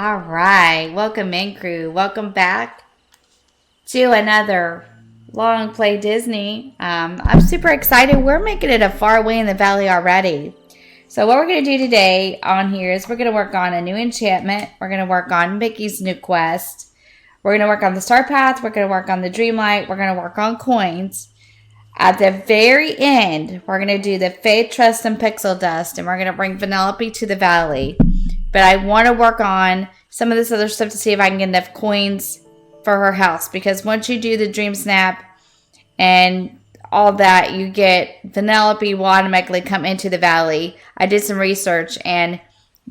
All right, welcome in, crew. Welcome back to another Longplay Disney. I'm super excited. We're making it a far away in the valley already. So what we're going to do today on here is we're going to work on a new enchantment. We're going to work on Mickey's new quest. We're going to work on the Star Path. We're going to work on the Dreamlight. We're going to work on coins. At the very end, we're going to do the Faith, Trust, and Pixel Dust, and we're going to bring Vanellope to the valley. But I want to work on some of this other stuff to see if I can get enough coins for her house. Because once you do the Dream Snap and all that, you get Vanellope will automatically come into the valley. I did some research and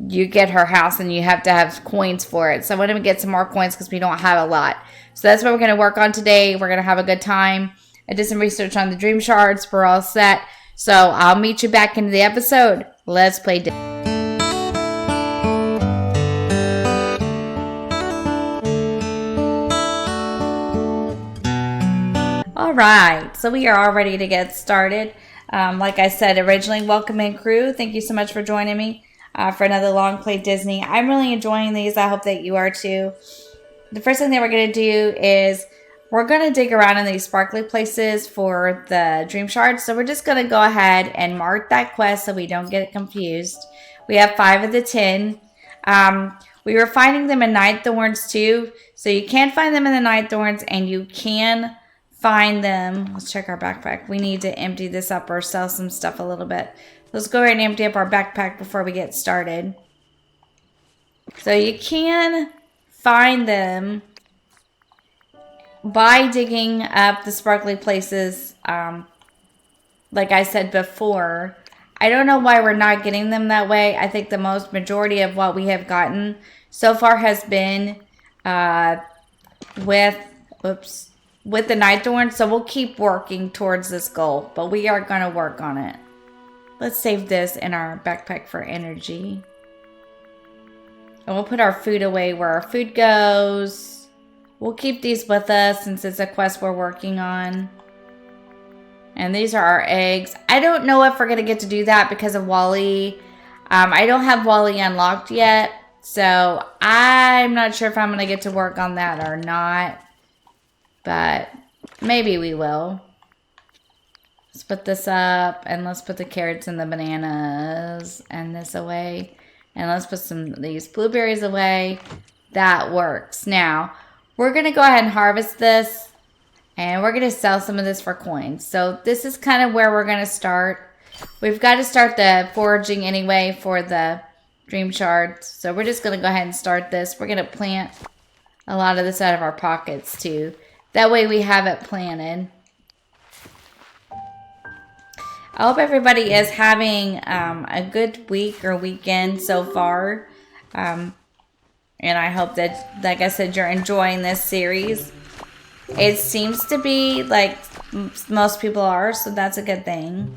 you get her house and you have to have coins for it. So I want to get some more coins because we don't have a lot. So that's what we're going to work on today. We're going to have a good time. I did some research on the Dream Shards. We're all set. So I'll meet you back into the episode. Let's play Disney. All right, so we are all ready to get started. Like I said originally, welcome in, crew. Thank you so much for joining me for another Longplay Disney. I'm really enjoying these. I hope that you are too. The first thing that we're going to do is we're going to dig around in these sparkly places for the Dream Shards. So we're just going to go ahead and mark that quest so we don't get confused. We have 5 of the 10. We were finding them in Night Thorns too. So you can find them in the Night Thorns and you can find them. Let's check our backpack. We need to empty this up or sell some stuff a little bit. Let's go ahead and empty up our backpack before we get started. So you can find them by digging up the sparkly places, like I said before. I don't know why we're not getting them that way. I think the majority of what we have gotten so far has been with the Night Thorn. So we'll keep working towards this goal, but we are going to work on it. Let's save this in our backpack for energy. And we'll put our food away where our food goes. We'll keep these with us since it's a quest we're working on. And these are our eggs. I don't know if we're going to get to do that because of Wally. I don't have Wally unlocked yet. So I'm not sure if I'm going to get to work on that or not. But maybe we will. Let's put this up. And let's put the carrots and the bananas and this away. And let's put some of these blueberries away. That works. Now, we're going to go ahead and harvest this. And we're going to sell some of this for coins. So this is kind of where we're going to start. We've got to start the foraging anyway for the Dream Shards. So we're just going to go ahead and start this. We're going to plant a lot of this out of our pockets too. That way we have it planted. I hope everybody is having a good week or weekend so far. And I hope that, like I said, you're enjoying this series. It seems to be like most people are, so that's a good thing.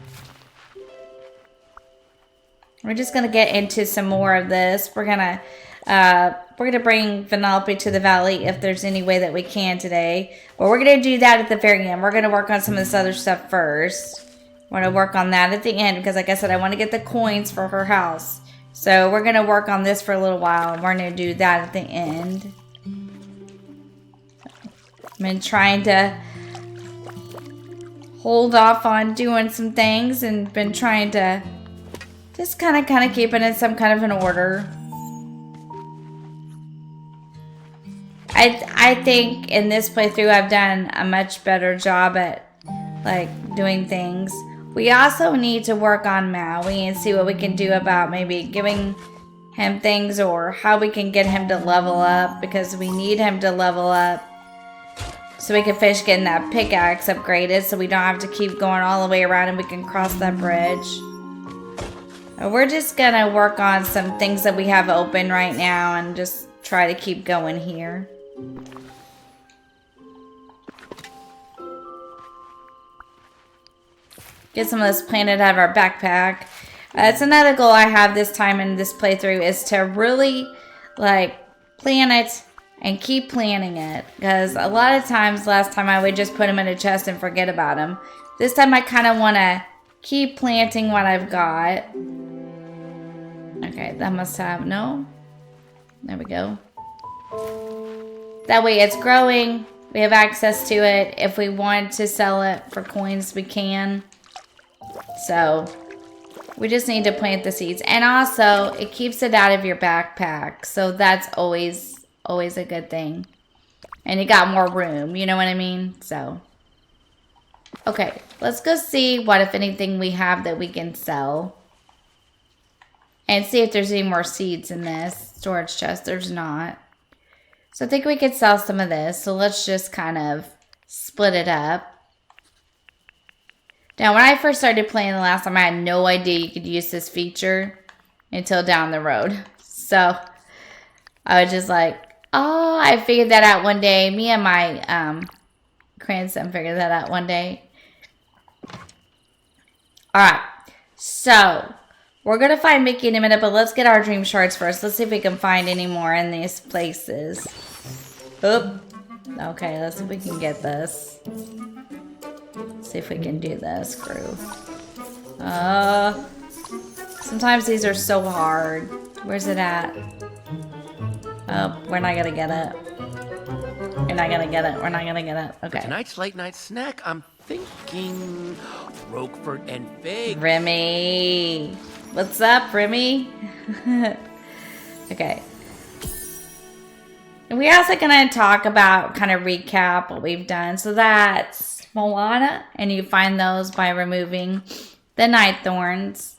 We're just going to get into some more of this. We're going to bring Vanellope to the valley if there's any way that we can today. But we're going to do that at the very end. We're going to work on some of this other stuff first. We're going to work on that at the end because, like I said, I want to get the coins for her house. So we're going to work on this for a little while. And we're going to do that at the end. I've been trying to hold off on doing some things and been trying to just kind of keep it in some kind of an order. I think in this playthrough I've done a much better job at like doing things. We also need to work on Maui and see what we can do about maybe giving him things or how we can get him to level up because we need him to level up so we can finish getting that pickaxe upgraded so we don't have to keep going all the way around and we can cross that bridge. We're just gonna work on some things that we have open right now and just try to keep going here. Get some of this planted out of our backpack. That's another goal I have this time in this playthrough is to really like plan it and keep planning it. Because a lot of times last time I would just put them in a chest and forget about them. This time I kind of want to keep planting what I've got. Okay, that must have, no? There we go. That way it's growing. We have access to it. If we want to sell it for coins, we can. So we just need to plant the seeds. And also, it keeps it out of your backpack. So that's always a good thing. And you got more room, you know what I mean? So, okay, let's go see what, if anything, we have that we can sell. And see if there's any more seeds in this storage chest. There's not. So I think we could sell some of this. So let's just kind of split it up. Now, when I first started playing the last time, I had no idea you could use this feature until down the road. So I was just like, oh, I figured that out one day. Me and my grandson figured that out one day. All right. So we're going to find Mickey in a minute, but let's get our dream shards first. Let's see if we can find any more in these places. Oop. Okay, let's see if we can get this. Let's see if we can do this, crew. Sometimes these are so hard. Where's it at? Oh, we're not going to get it. We're not going to get it. We're not going to get it. Okay. For tonight's late night snack, I'm thinking Roquefort and fig. Remy. What's up, Remy? Okay. And we're also going to talk about, kind of recap what we've done. So that's Moana, and you find those by removing the night thorns.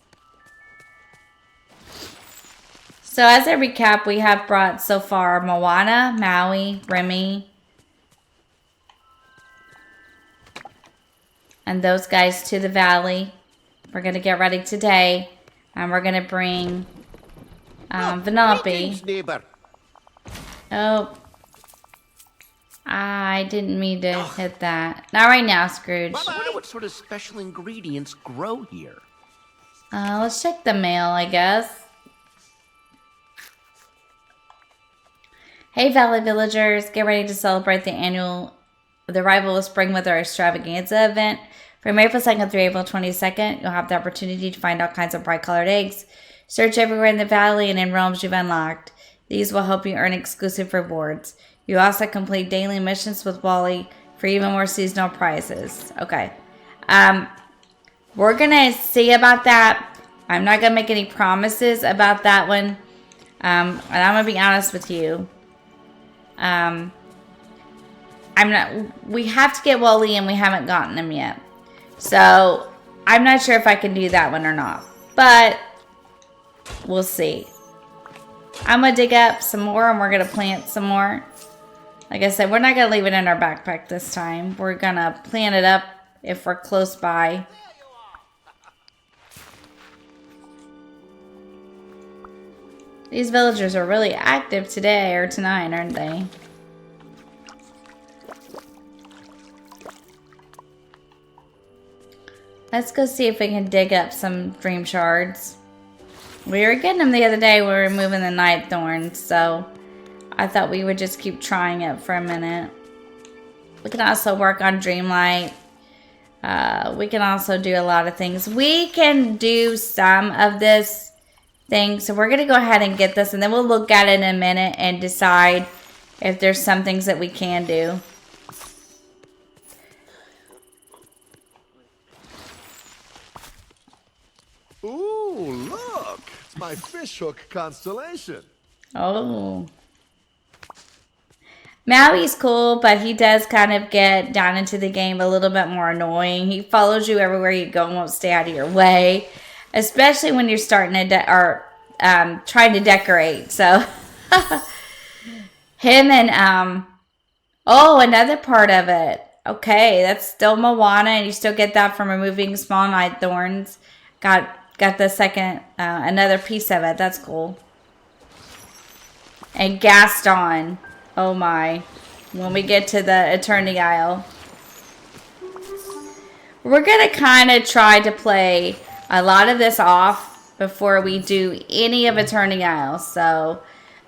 So as a recap, we have brought so far Moana, Maui, Remy, and those guys to the valley. We're going to get ready today. And we're going to bring Vanellope. Oh. I didn't mean to hit that. Not right now, Scrooge. I wonder what sort of special ingredients grow here. Let's check the mail, I guess. Hey, Valley Villagers. Get ready to celebrate the arrival of spring with our extravaganza event. From April 2nd through April 22nd, you'll have the opportunity to find all kinds of bright-colored eggs. Search everywhere in the valley and in realms you've unlocked. These will help you earn exclusive rewards. You also complete daily missions with Wally for even more seasonal prizes. Okay. We're going to see about that. I'm not going to make any promises about that one. And I'm going to be honest with you. We have to get Wally and we haven't gotten him yet. So, I'm not sure if I can do that one or not. But, we'll see. I'm going to dig up some more and we're going to plant some more. Like I said, we're not going to leave it in our backpack this time. We're going to plant it up if we're close by. These villagers are really active today or tonight, aren't they? Let's go see if we can dig up some dream shards. We were getting them the other day. We were removing the night thorns, so I thought we would just keep trying it for a minute. We can also work on Dreamlight. We can also do a lot of things. We can do some of this thing, so we're going to go ahead and get this, and then we'll look at it in a minute and decide if there's some things that we can do. Ooh, look! It's my fishhook constellation. Oh. Maui's cool, but he does kind of get down into the game a little bit more annoying. He follows you everywhere you go and won't stay out of your way. Especially when you're starting to trying to decorate. So, him and, oh, another part of it. Okay, that's still Moana, and you still get that from removing small night thorns. Got the second, another piece of it. That's cool. And Gaston. Oh my. When we get to the Eternity Isle. We're going to kind of try to play a lot of this off before we do any of Eternity Isle. So,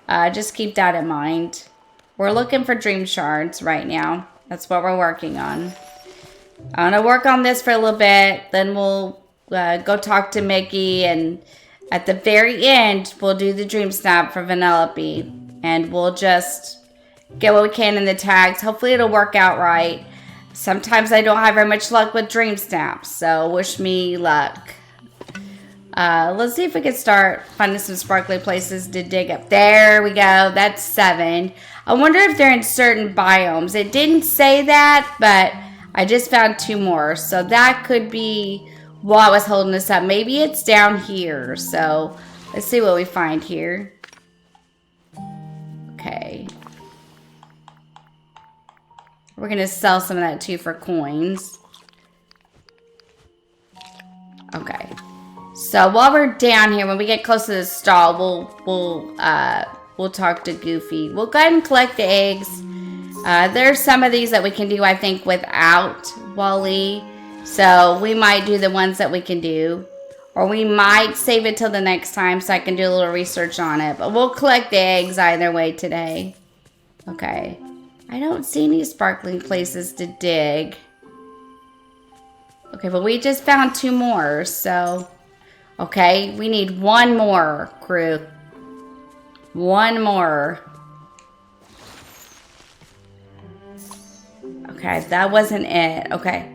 just keep that in mind. We're looking for dream shards right now. That's what we're working on. I'm going to work on this for a little bit. Then we'll go talk to Mickey, and at the very end, we'll do the dream snap for Vanellope. and we'll just get what we can in the tags. Hopefully it'll work out right. Sometimes I don't have very much luck with dream snaps, so wish me luck. Let's see if we can start finding some sparkly places to dig up. There we go. That's 7. I wonder if they're in certain biomes. It didn't say that, but I just found 2 more. So that could be what was holding us up. Maybe it's down here. So let's see what we find here. Okay. We're going to sell some of that too for coins. Okay. So while we're down here, when we get close to the stall, we'll talk to Goofy. We'll go ahead and collect the eggs. There's some of these that we can do, I think, without Wally. So we might do the ones that we can do. Or we might save it till the next time so I can do a little research on it. But we'll collect the eggs either way today. Okay. I don't see any sparkling places to dig. Okay, but we just found 2 more, so... Okay, we need 1 more, crew. 1 more. Okay, that wasn't it. Okay.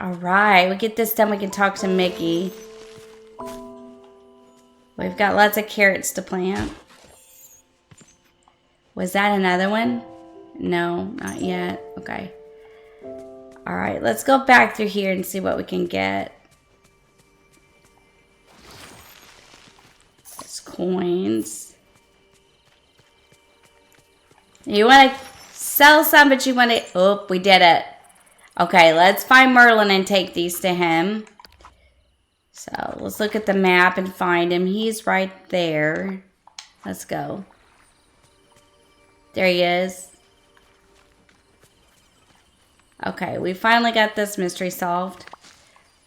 Alright, we get this done, we can talk to Mickey. We've got lots of carrots to plant. Was that another one? No, not yet. Okay. Alright, let's go back through here and see what we can get. It's coins. You want to sell some, but you want to... Oh, we did it. Okay, let's find Merlin and take these to him. So, let's look at the map and find him. He's right there. Let's go. There he is. Okay, we finally got this mystery solved.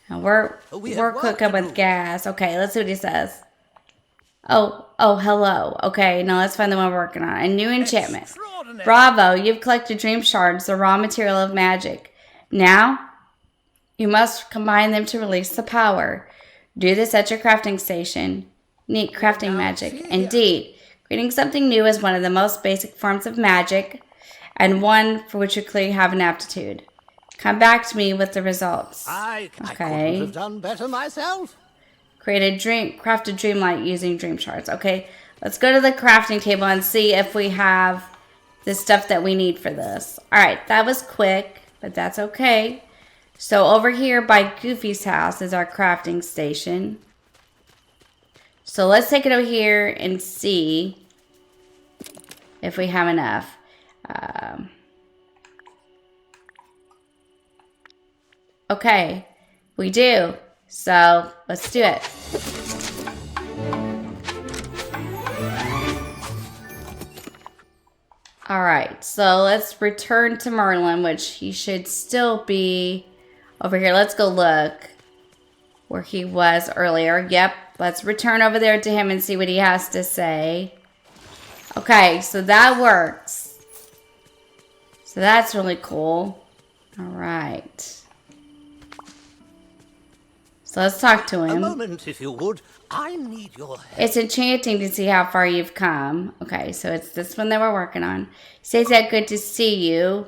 Now we're cooking with gas. Okay, let's see what he says. Oh, hello. Okay, now let's find the one we're working on. A new enchantment. Bravo, you've collected dream shards, the raw material of magic. Now, you must combine them to release the power. Do this at your crafting station. Neat crafting magic. Indeed, creating something new is one of the most basic forms of magic, and one for which you clearly have an aptitude. Come back to me with the results. I couldn't have done better myself. Craft a dreamlight using dream shards. Okay, let's go to the crafting table and see if we have the stuff that we need for this. Alright, that was quick, but that's okay. So over here by Goofy's house is our crafting station. So let's take it over here and see if we have enough. Okay, we do. So let's do it. Alright, so let's return to Merlin, which he should still be over here. Let's go look where he was earlier. Yep, let's return over there to him and see what he has to say. Okay, so that works. So that's really cool. Alright. So let's talk to him. A moment, if you would. I need your help. It's enchanting to see how far you've come. Okay, so it's this one that we're working on. Says that good to see you.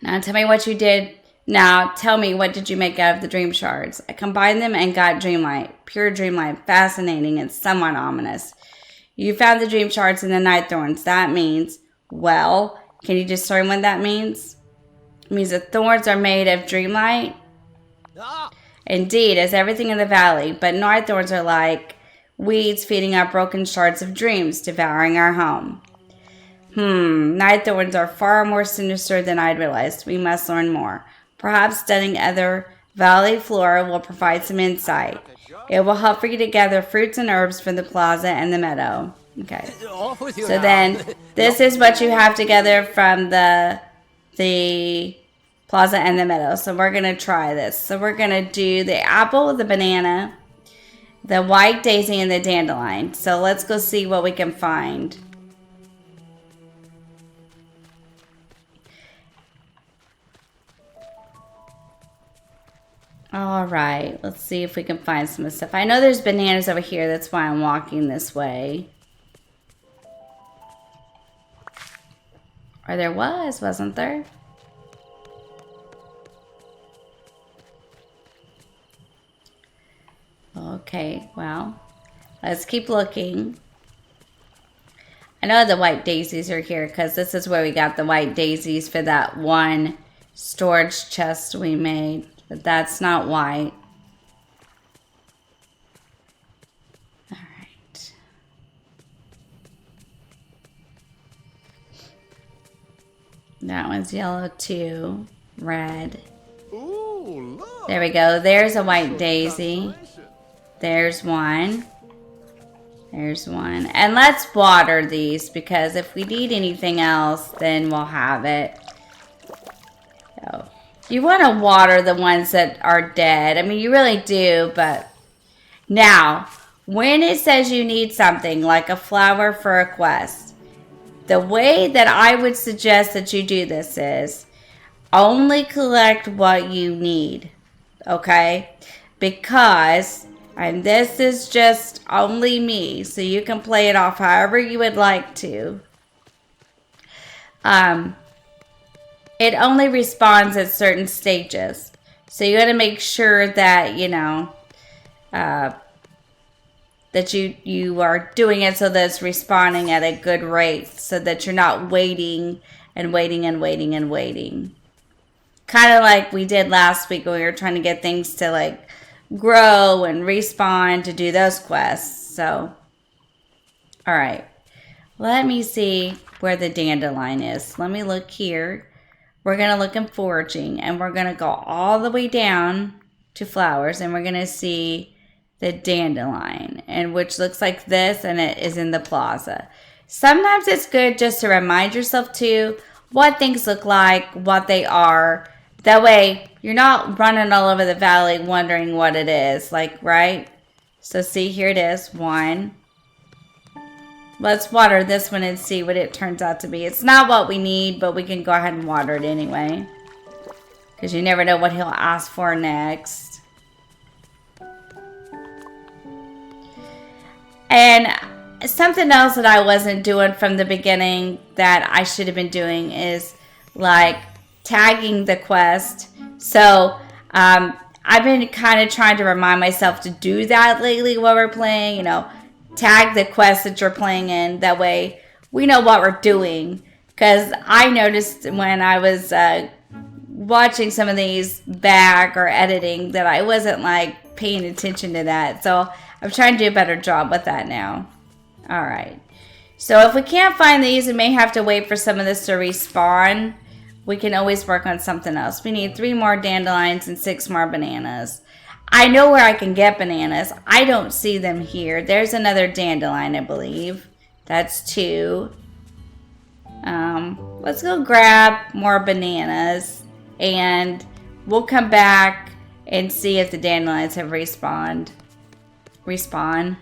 Now tell me what you did. Now tell me, what did you make out of the dream shards? I combined them and got dreamlight. Pure dreamlight. Fascinating and somewhat ominous. You found the dream shards in the night thorns. That means, well, can you discern what that means? It means the thorns are made of dreamlight. Indeed, as everything in the valley, but night thorns are like weeds feeding on broken shards of dreams, devouring our home. Night thorns are far more sinister than I'd realized. We must learn more. Perhaps studying other valley flora will provide some insight. It will help for you to gather fruits and herbs from the plaza and the meadow. Okay. So then, this is what you have together from the plaza and the meadow. So we're going to try this. So we're going to do the apple, the banana, the white daisy, and the dandelion. So let's go see what we can find. All right, let's see if we can find some stuff. I know there's bananas over here. That's why I'm walking this way. Or there was, wasn't there? Okay, well, let's keep looking. I know the white daisies are here because this is where we got the white daisies for that one storage chest we made. But that's not white. All right. That one's yellow too. Red. Ooh, look. There we go. There's a white daisy. There's one. There's one. And let's water these because if we need anything else, then we'll have it. So, you want to water the ones that are dead. I mean, you really do, but now, when it says you need something like a flower for a quest, the way that I would suggest that you do this is only collect what you need, okay? Because, and this is just only me, so you can play it off however you would like to. It only responds at certain stages. So you got to make sure that, you know, that you are doing it so that it's responding at a good rate so that you're not waiting and waiting and waiting and waiting. Kind of like we did last week when we were trying to get things to like grow and respawn to do those quests. So, all right. Let me see where the dandelion is. Let me look here. We're going to look in foraging and we're going to go all the way down to flowers and we're going to see the dandelion, and which looks like this, and it is in the plaza. Sometimes it's good just to remind yourself too what things look like, what they are. That way you're not running all over the valley wondering what it is, like, right? So see, here it is, one. Let's water this one and see what it turns out to be. It's not what we need, but we can go ahead and water it anyway, because you never know what he'll ask for next. And something else that I wasn't doing from the beginning that I should have been doing is like tagging the quest. So I've been kind of trying to remind myself to do that lately while we're playing, you know, tag the quest that you're playing in. That way we know what we're doing. Because I noticed when I was watching some of these back or editing that I wasn't like paying attention to that. So I'm trying to do a better job with that now. All right. So if we can't find these, we may have to wait for some of this to respawn. We can always work on something else. We need 3 more dandelions and 6 more bananas. I know where I can get bananas. I don't see them here. There's another dandelion, I believe. That's 2. Let's go grab more bananas. And we'll come back and see if the dandelions have respawned. Respawn.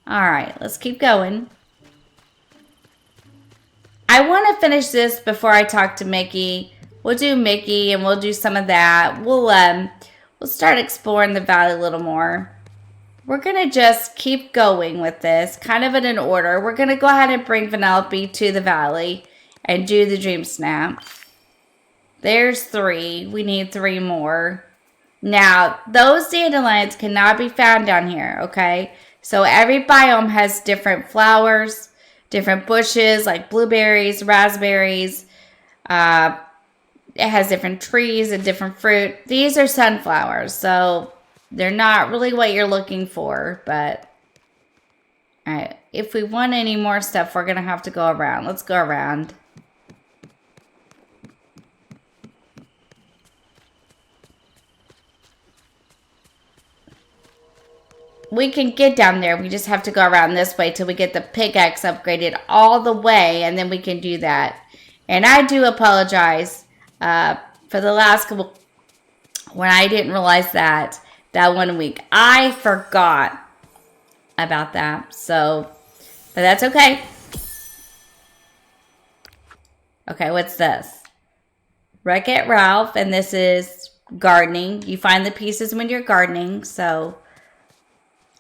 Alright, let's keep going. I want to finish this before I talk to Mickey. We'll do Mickey and we'll do some of that. We'll start exploring the valley a little more. We're going to just keep going with this, kind of in an order. We're going to go ahead and bring Vanellope to the valley and do the dream snap. There's 3. We need 3 more. Now, those dandelions cannot be found down here, okay? So every biome has different flowers, different bushes like blueberries, raspberries. It has different trees and different fruit. These are sunflowers, so they're not really what you're looking for, but all right, if we want any more stuff, we're going to have to go around. Let's go around. We can get down there. We just have to go around this way till we get the pickaxe upgraded all the way, and then we can do that. And I do apologize for the last couple, when I didn't realize that 1 week. I forgot about that. So, but that's okay. Okay, what's this? Wreck-It Ralph, and this is gardening. You find the pieces when you're gardening, so...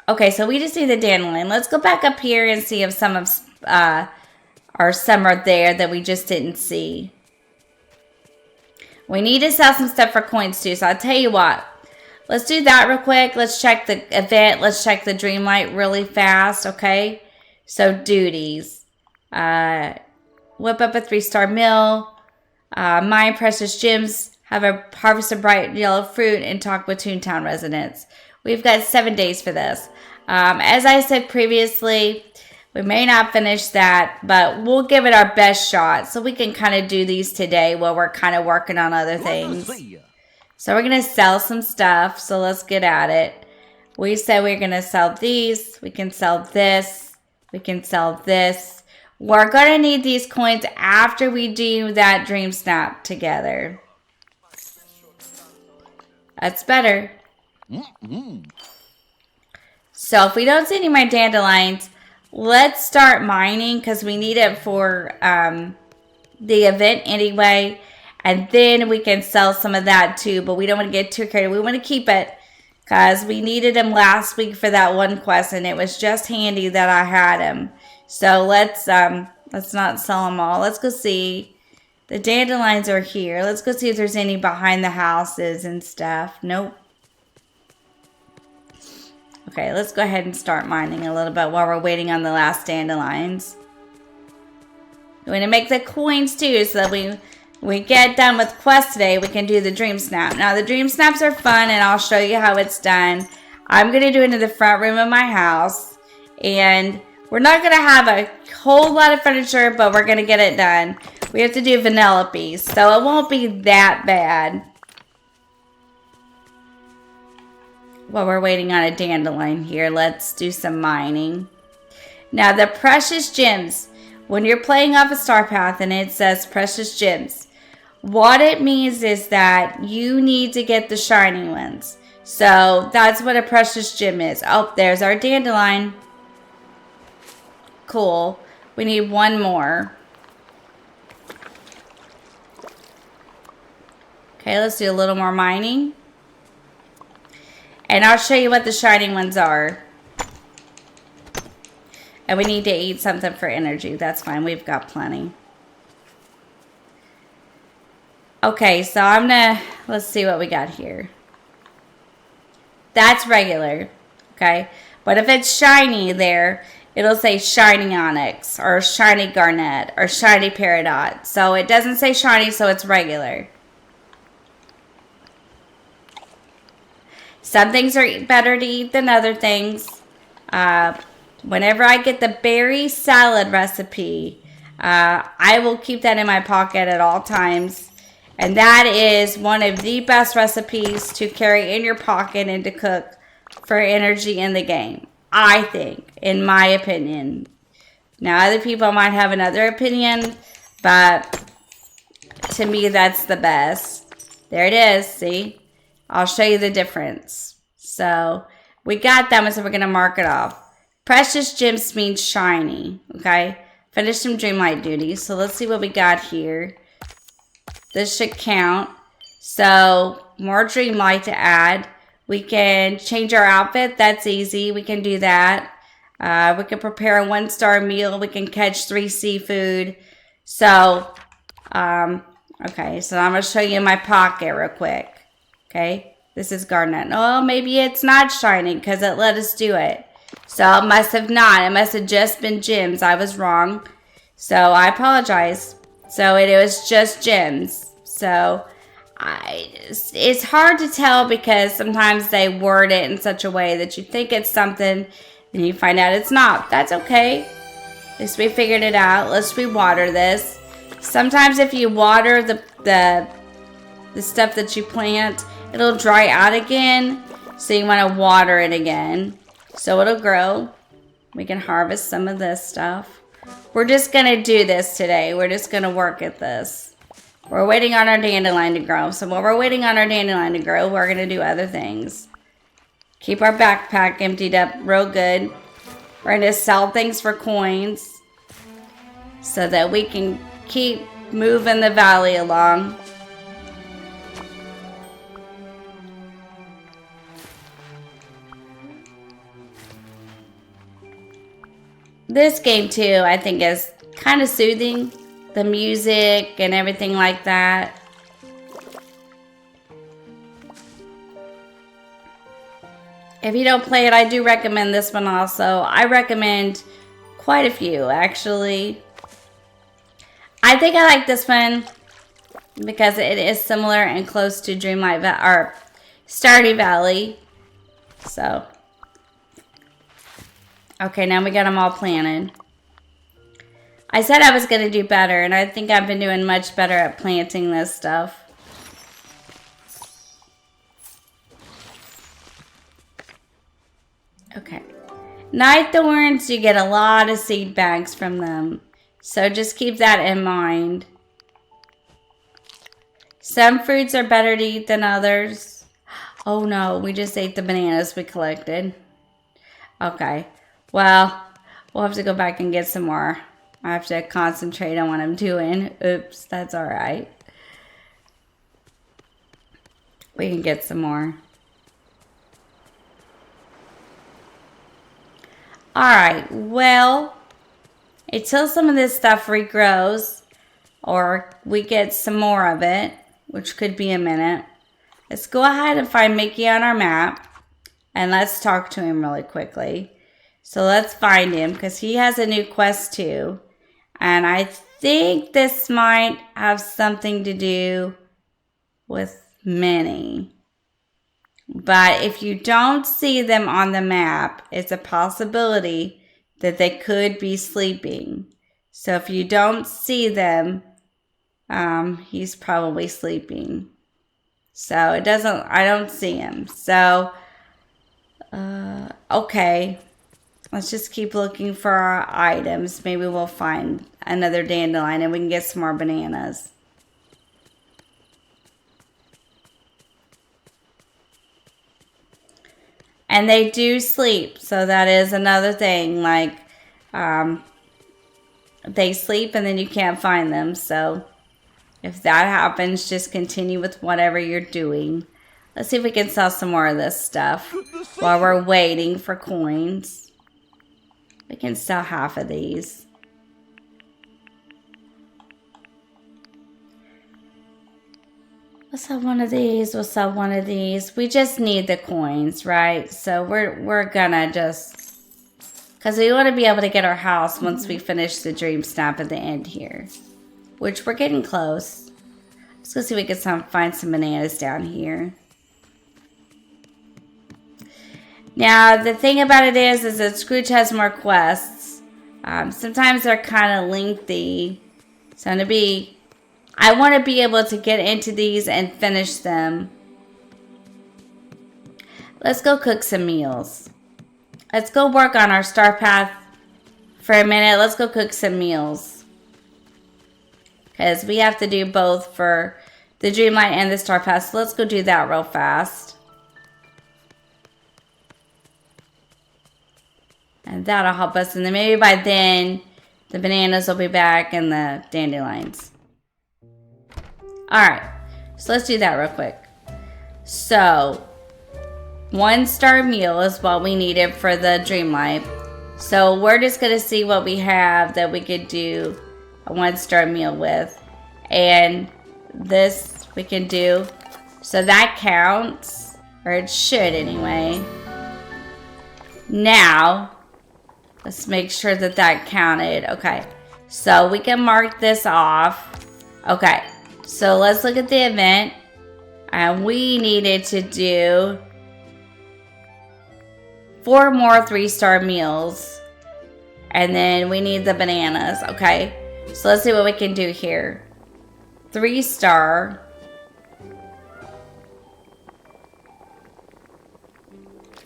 Okay, so we just need the dandelion. Let's go back up here and see if some of some are there that we just didn't see. We need to sell some stuff for coins too, so I'll tell you what. Let's do that real quick. Let's check the event. Let's check the Dreamlight really fast, okay? So, duties. Whip up a 3-star meal. Mine precious gems. Have a harvest of bright yellow fruit and talk with Toontown residents. We've got 7 days for this. As I said previously, we may not finish that, but we'll give it our best shot. So we can kind of do these today while we're kind of working on other things. So we're going to sell some stuff. So let's get at it. We said we're going to sell these. We can sell this. We can sell this. We're going to need these coins after we do that dream snap together. That's better. So if we don't see any more dandelions, let's start mining because we need it for the event anyway. And then we can sell some of that too, but we don't want to get too carried. We want to keep it because we needed him last week for that one quest, and it was just handy that I had him. So let's not sell them all. Let's go see. The dandelions are here. Let's go see if there's any behind the houses and stuff. Nope. Okay, let's go ahead and start mining a little bit while we're waiting on the last dandelions. We're going to make the coins too, so that we get done with quest today, we can do the dream snap. Now, the dream snaps are fun, and I'll show you how it's done. I'm going to do it in the front room of my house, and we're not going to have a whole lot of furniture, but we're going to get it done. We have to do Vanellope, so it won't be that bad. While we're waiting on a dandelion here, let's do some mining. Now, the precious gems. When you're playing off a star path and it says precious gems, what it means is that you need to get the shiny ones. So that's what a precious gem is. Oh, there's our dandelion. Cool. We need one more. Okay, let's do a little more mining. And I'll show you what the shining ones are. And we need to eat something for energy. That's fine. We've got plenty. Okay, so let's see what we got here. That's regular. Okay. But if it's shiny there, it'll say shiny onyx or shiny garnet or shiny peridot. So it doesn't say shiny, so it's regular. Some things are better to eat than other things. Whenever I get the berry salad recipe, I will keep that in my pocket at all times. And that is one of the best recipes to carry in your pocket and to cook for energy in the game. I think, in my opinion. Now, other people might have another opinion, but to me, that's the best. There it is, see? I'll show you the difference. So, we got that one, so we're going to mark it off. Precious gems means shiny, okay? Finish some Dreamlight duties. So, let's see what we got here. This should count. So, more Dreamlight to add. We can change our outfit. That's easy. We can do that. We can prepare a 1-star meal. We can catch 3 seafood. So, okay. So, I'm going to show you my pocket real quick. Okay. This is garnet. Oh, maybe it's not shining because it let us do it. So, it must have not. It must have just been gems. I was wrong. So, I apologize. So, it was just gems. So, it's hard to tell because sometimes they word it in such a way that you think it's something and you find out it's not. That's okay. At least we figured it out. Let's rewater this. Sometimes if you water the stuff that you plant, it'll dry out again. So you want to water it again. So it'll grow. We can harvest some of this stuff. We're just going to do this today. We're just going to work at this. We're waiting on our dandelion to grow. So while we're waiting on our dandelion to grow, we're going to do other things. Keep our backpack emptied up real good. We're going to sell things for coins so that we can keep moving the valley along. This game too, I think, is kind of soothing. The music and everything like that. If you don't play it, I do recommend this one also. I recommend quite a few, actually. I think I like this one because it is similar and close to Dreamlight Valley or Stardew Valley. So, okay, now we got them all planted. I said I was going to do better, and I think I've been doing much better at planting this stuff. Okay. Night thorns, you get a lot of seed bags from them. So just keep that in mind. Some fruits are better to eat than others. Oh no, we just ate the bananas we collected. Okay. Well, we'll have to go back and get some more. I have to concentrate on what I'm doing. Oops, that's alright. We can get some more. Alright, well, until some of this stuff regrows, or we get some more of it, which could be a minute, let's go ahead and find Mickey on our map, and let's talk to him really quickly. So let's find him, because he has a new quest too, and I think this might have something to do with Minnie. But if you don't see them on the map, it's a possibility that they could be sleeping. So if you don't see them, he's probably sleeping. So I don't see him. So, okay. Let's just keep looking for our items. Maybe we'll find another dandelion and we can get some more bananas. And they do sleep, so that is another thing, like, they sleep and then you can't find them, so if that happens, just continue with whatever you're doing. Let's see if we can sell some more of this stuff while we're waiting for coins. We can sell half of these. We'll sell one of these, we'll sell one of these. We just need the coins, right? So we're gonna just, because we want to be able to get our house once we finish the dream snap at the end here. Which we're getting close. Let's go see if we can find some bananas down here. Now, the thing about it is that Scrooge has more quests. Sometimes they're kind of lengthy. So I want to be able to get into these and finish them. Let's go cook some meals. Let's go work on our star path for a minute. Let's go cook some meals. Because we have to do both for the Dreamlight and the star path. So let's go do that real fast. And that'll help us. And then maybe by then, the bananas will be back and the dandelions. Alright, so let's do that real quick. So, 1-star meal is what we needed for the Dreamlight. So, we're just going to see what we have that we could do a 1-star meal with. And this we can do. So, that counts. Or it should anyway. Now, let's make sure that that counted. Okay, so we can mark this off. Okay. So let's look at the event. And we needed to do 4 more 3-star meals. And then we need the bananas. Okay. So let's see what we can do here. 3-star.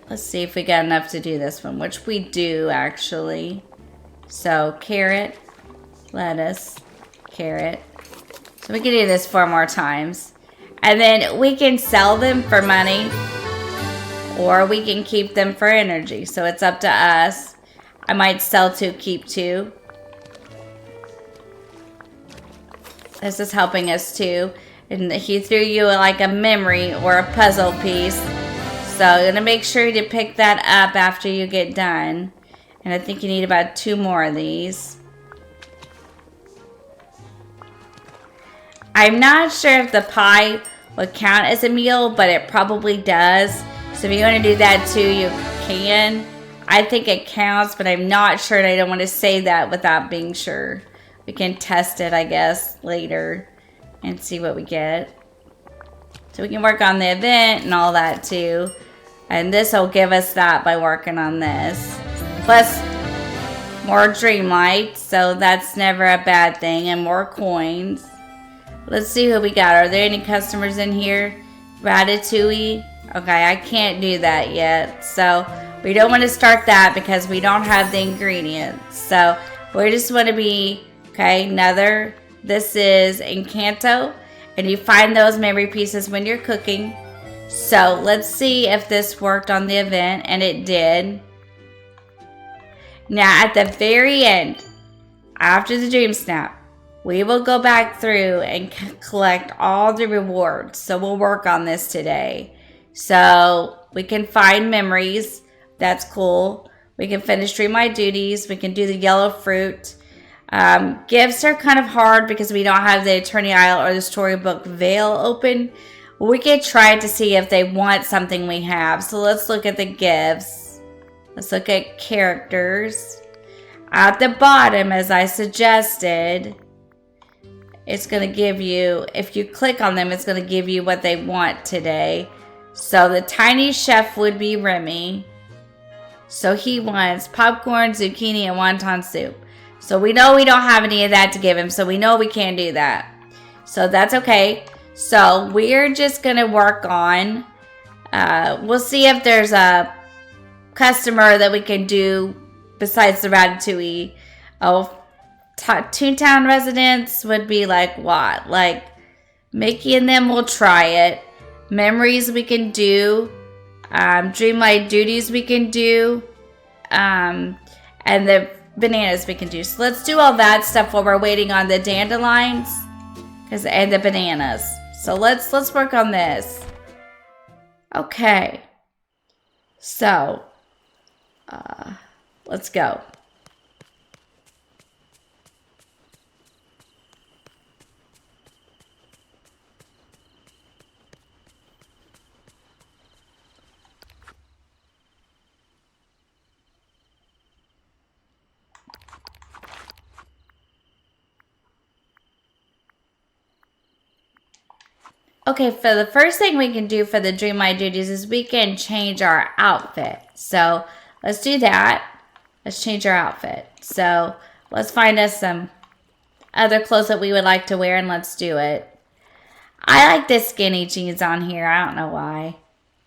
Let's see if we got enough to do this one. Which we do actually. So carrot, lettuce, carrot. So we can do this 4 more times. And then we can sell them for money. Or we can keep them for energy. So it's up to us. I might sell 2, keep 2. This is helping us too. And he threw you like a memory or a puzzle piece. So you're going to make sure to pick that up after you get done. And I think you need about 2 more of these. I'm not sure if the pie would count as a meal, but it probably does. So if you want to do that too, you can. I think it counts, but I'm not sure, and I don't want to say that without being sure. We can test it, I guess, later and see what we get. So we can work on the event and all that too. And this will give us that by working on this. Plus, more Dreamlight, so that's never a bad thing, and more coins. Let's see who we got. Are there any customers in here? Ratatouille. Okay, I can't do that yet. So we don't want to start that because we don't have the ingredients. So we just want to be, okay, another. This is Encanto. And you find those memory pieces when you're cooking. So let's see if this worked on the event. And it did. Now at the very end, after the dream snap, we will go back through and collect all the rewards. So we'll work on this today. So we can find memories. That's cool. We can finish Dreamlight duties. We can do the yellow fruit. Gifts are kind of hard because we don't have the Eternity Isle or the Storybook Veil open. We could try to see if they want something we have. So let's look at the gifts. Let's look at characters. At the bottom, as I suggested, it's going to give you, if you click on them, it's going to give you what they want today. So the tiny chef would be Remy. So he wants popcorn, zucchini, and wonton soup. So we know we don't have any of that to give him. So we know we can't do that. So that's okay. So we're just going to work on, we'll see if there's a customer that we can do besides the Ratatouille. Oh, Toontown residents would be like what? Like Mickey and them will try it. Memories we can do. Dreamlight duties we can do. And the bananas we can do. So let's do all that stuff while we're waiting on the dandelions and the bananas. So let's work on this. Okay. So let's go. Okay, for the first thing we can do for the Dreamlight duties is we can change our outfit. So let's do that. Let's change our outfit. So let's find us some other clothes that we would like to wear and let's do it. I like the skinny jeans on here. I don't know why.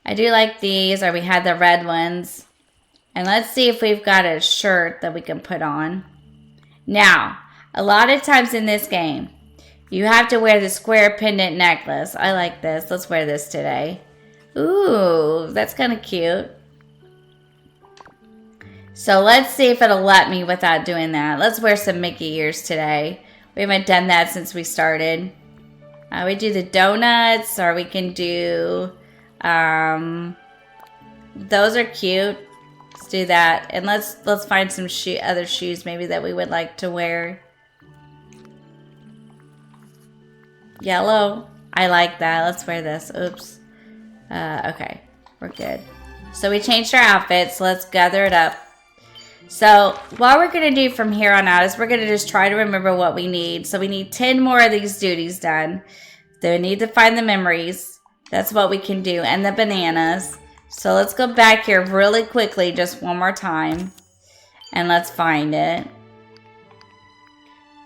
I do like these, or we had the red ones. And let's see if we've got a shirt that we can put on. Now, a lot of times in this game, you have to wear the square pendant necklace. I like this. Let's wear this today. Ooh, that's kind of cute. So let's see if it'll let me without doing that. Let's wear some Mickey ears today. We haven't done that since we started. We do the donuts, or we can do, those are cute. Let's do that. And let's find some other shoes maybe that we would like to wear. Yellow. I like that. Let's wear this. Oops. Okay. We're good. So we changed our outfits. Let's gather it up. So what we're going to do from here on out is we're going to just try to remember what we need. So we need 10 more of these duties done. Then we need to find the memories. That's what we can do. And the bananas. So let's go back here really quickly just one more time. And let's find it.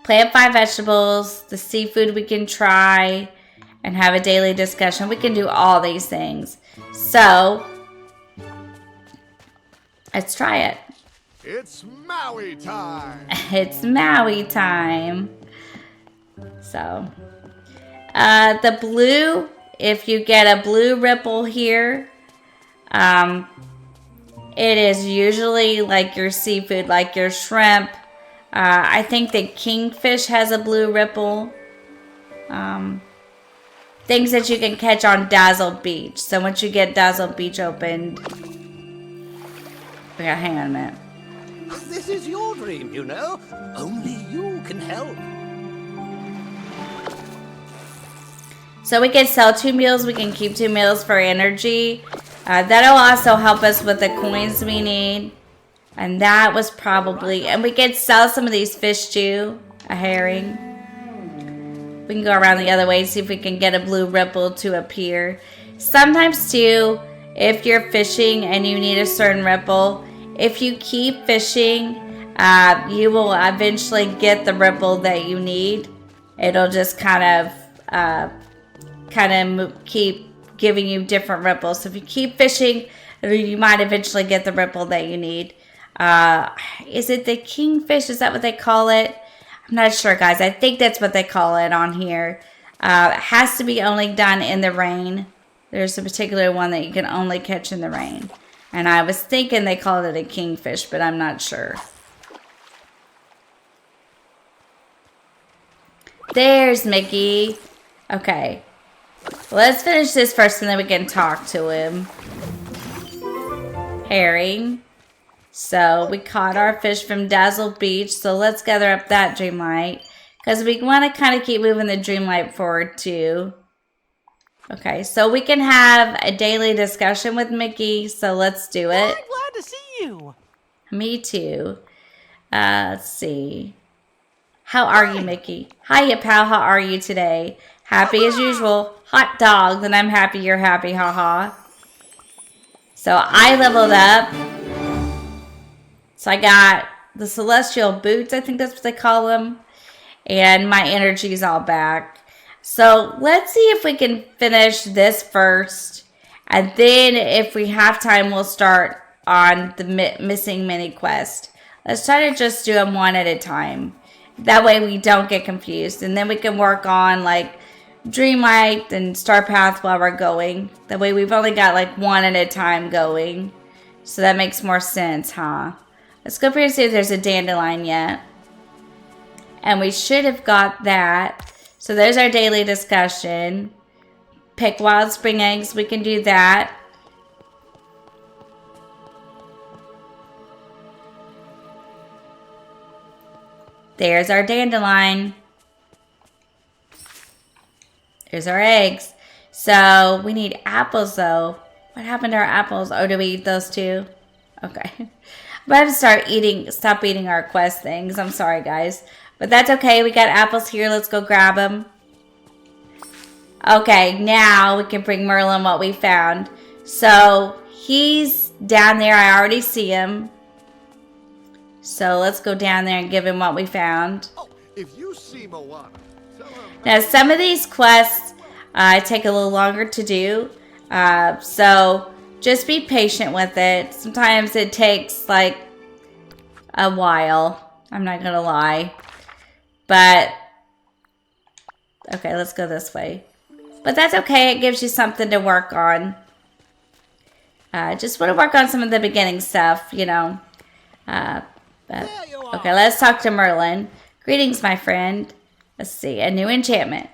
Plant 5 vegetables, the seafood we can try, and have a daily discussion. We can do all these things. So, let's try it. It's Maui time. It's Maui time. So, the blue, if you get a blue ripple here, it is usually like your seafood, like your shrimp. I think the kingfish has a blue ripple. Things that you can catch on Dazzle Beach. So once you get Dazzle Beach opened, hang on a minute. This is your dream, you know. Only you can help. So we can sell 2 meals. We can keep 2 meals for energy. That'll also help us with the coins we need. And that was probably... And we can sell some of these fish too. A herring. We can go around the other way and see if we can get a blue ripple to appear. Sometimes too, if you're fishing and you need a certain ripple, if you keep fishing, you will eventually get the ripple that you need. It'll just kind of keep giving you different ripples. So if you keep fishing, you might eventually get the ripple that you need. Is it the kingfish? Is that what they call it? I'm not sure, guys. I think that's what they call it on here. It has to be only done in the rain. There's a particular one that you can only catch in the rain. And I was thinking they called it a kingfish, but I'm not sure. There's Mickey. Okay. Let's finish this first and then we can talk to him. Herring. So we caught our fish from Dazzle Beach. So let's gather up that Dreamlight. Because we want to kind of keep moving the Dreamlight forward too. Okay, so we can have a daily discussion with Mickey. So let's do it. I'm glad to see you. Me too. Let's see. How are you, Mickey? Hiya, pal. How are you today? Happy as usual. Hot dog. Then I'm happy you're happy. Haha. So I leveled up. So I got the Celestial Boots. I think that's what they call them. And my energy is all back. So let's see if we can finish this first. And then if we have time, we'll start on the missing mini quest. Let's try to just do them one at a time. That way we don't get confused. And then we can work on like Dreamlight and Star Path while we're going. That way we've only got like one at a time going. So that makes more sense, huh? Let's go up here and see if there's a dandelion yet. And we should have got that. So there's our daily discussion. Pick wild spring eggs. We can do that. There's our dandelion. There's our eggs. So we need apples though. What happened to our apples? Oh, did we eat those too? Okay. I'm about to stop eating our quest things. I'm sorry, guys. But that's okay. We got apples here. Let's go grab them. Okay, now we can bring Merlin what we found. So he's down there. I already see him. So let's go down there and give him what we found. Oh, if you see Moana, tell her. Now, some of these quests take a little longer to do. So just be patient with it. Sometimes it takes like a while. I'm not going to lie. But, okay, let's go this way. But that's okay. It gives you something to work on. Just want to work on some of the beginning stuff, you know. Okay, let's talk to Merlin. Greetings, my friend. Let's see, a new enchantment.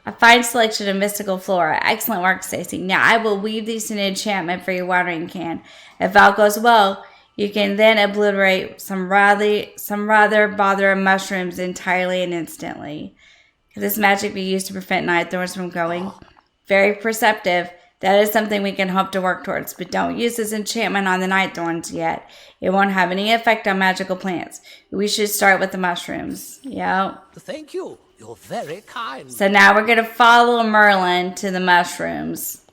A fine selection of mystical flora. Excellent work, Stacy. Now I will weave these in an enchantment for your watering can. If all goes well, you can then obliterate some rather bothersome mushrooms entirely and instantly. Can this magic be used to prevent night thorns from growing? Very perceptive. That is something we can hope to work towards, but don't use this enchantment on the night thorns yet. It won't have any effect on magical plants. We should start with the mushrooms. Yep. Thank you. You're very kind. So now we're going to follow Merlin to the mushrooms.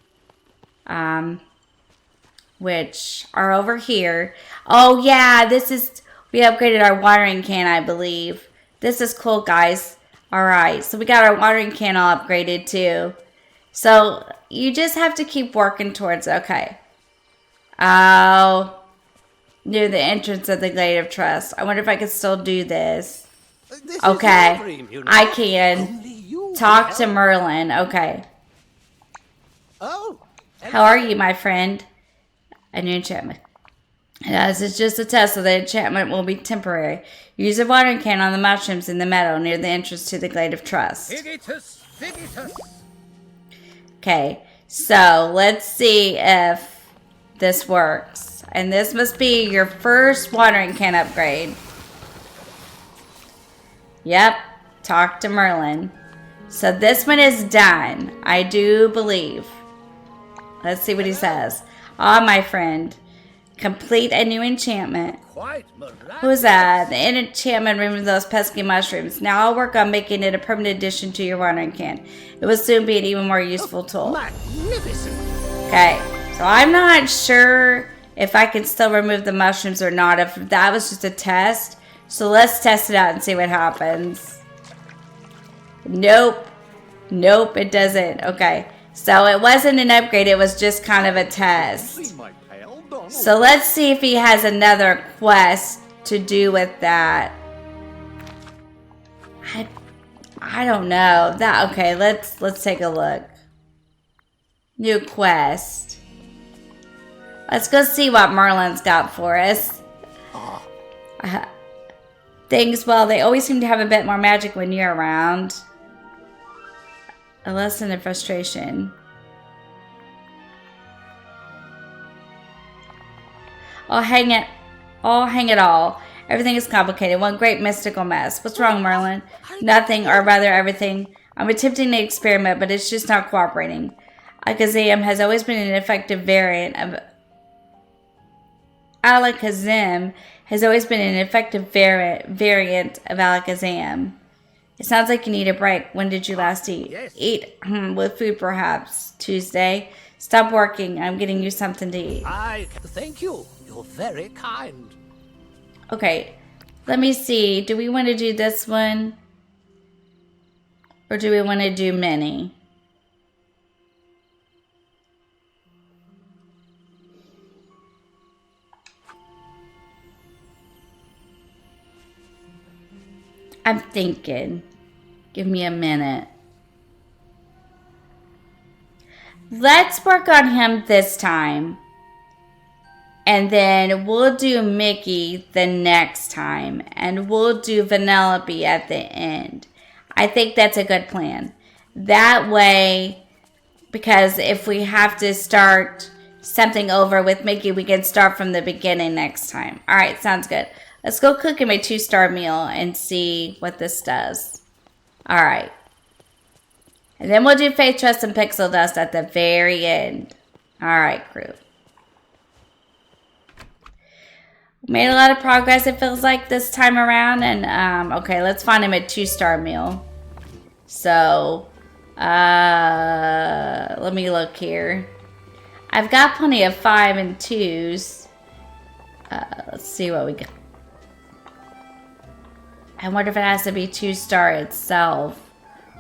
Which are over here. Oh yeah, we upgraded our watering can, I believe. This is cool, guys. Alright, so we got our watering can all upgraded too. So you just have to keep working towards it. Okay. Oh. Near the entrance of the Glade of Trust. I wonder if I can still do this. Okay. I can talk to Merlin. Okay. Oh. How are you, my friend? A new enchantment. As it's just a test, so the enchantment will be temporary. Use a watering can on the mushrooms in the meadow near the entrance to the Glade of Trust. Figitus, figitus. Okay, so let's see if this works. And this must be your first watering can upgrade. Yep, talk to Merlin. So this one is done, I do believe. Let's see what he says. Ah, my friend. Complete a new enchantment. Quite miraculous. Who's that? The enchantment removes those pesky mushrooms. Now I'll work on making it a permanent addition to your watering can. It will soon be an even more useful tool. Magnificent. Okay, so I'm not sure if I can still remove the mushrooms or not. If that was just a test. So let's test it out and see what happens. Nope. Nope, it doesn't. Okay, so it wasn't an upgrade. It was just kind of a test. See my pal, Donald? So let's see if he has another quest to do with that. I don't know. Okay, let's take a look. New quest. Let's go see what Merlin's got for us. Things, well, they always seem to have a bit more magic when you're around. A lesson in frustration. I'll hang it all. Everything is complicated. One great mystical mess. What's wrong, Merlin? Nothing, or rather everything. I'm attempting an experiment, but it's just not cooperating. Alakazam has always been an effective variant of... Alakazam has always been an effective variant of Alakazam. It sounds like you need a break. When did you last eat? Yes. Eat with food, perhaps. Tuesday. Stop working. I'm getting you something to eat. Thank you. You're very kind. Okay, let me see. Do we want to do this one? Or do we want to do many? I'm thinking. Give me a minute. Let's work on him this time. And then we'll do Mickey the next time. And we'll do Vanellope at the end. I think that's a good plan. That way, because if we have to start something over with Mickey, we can start from the beginning next time. Alright, sounds good. Let's go cook him a 2-star meal and see what this does. Alright. And then we'll do Faith, Trust, and Pixel Dust at the very end. Alright, crew. Made a lot of progress, it feels like, this time around. And, okay, let's find him a 2-star meal. So, let me look here. I've got plenty of 5 and 2s. Let's see what we got. I wonder if it has to be 2-star itself.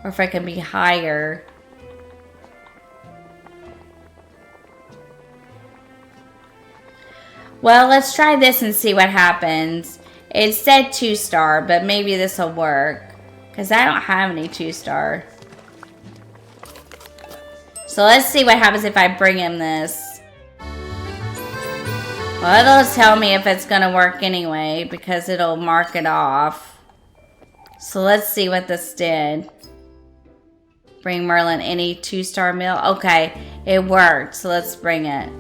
Or if it can be higher. Well, let's try this and see what happens. It said 2-star, but maybe this will work. Because I don't have any 2-star. So let's see what happens if I bring him this. Well, it'll tell me if it's going to work anyway. Because it'll mark it off. So let's see what this did. Bring Merlin any 2-star meal. Okay, it worked. So let's bring it.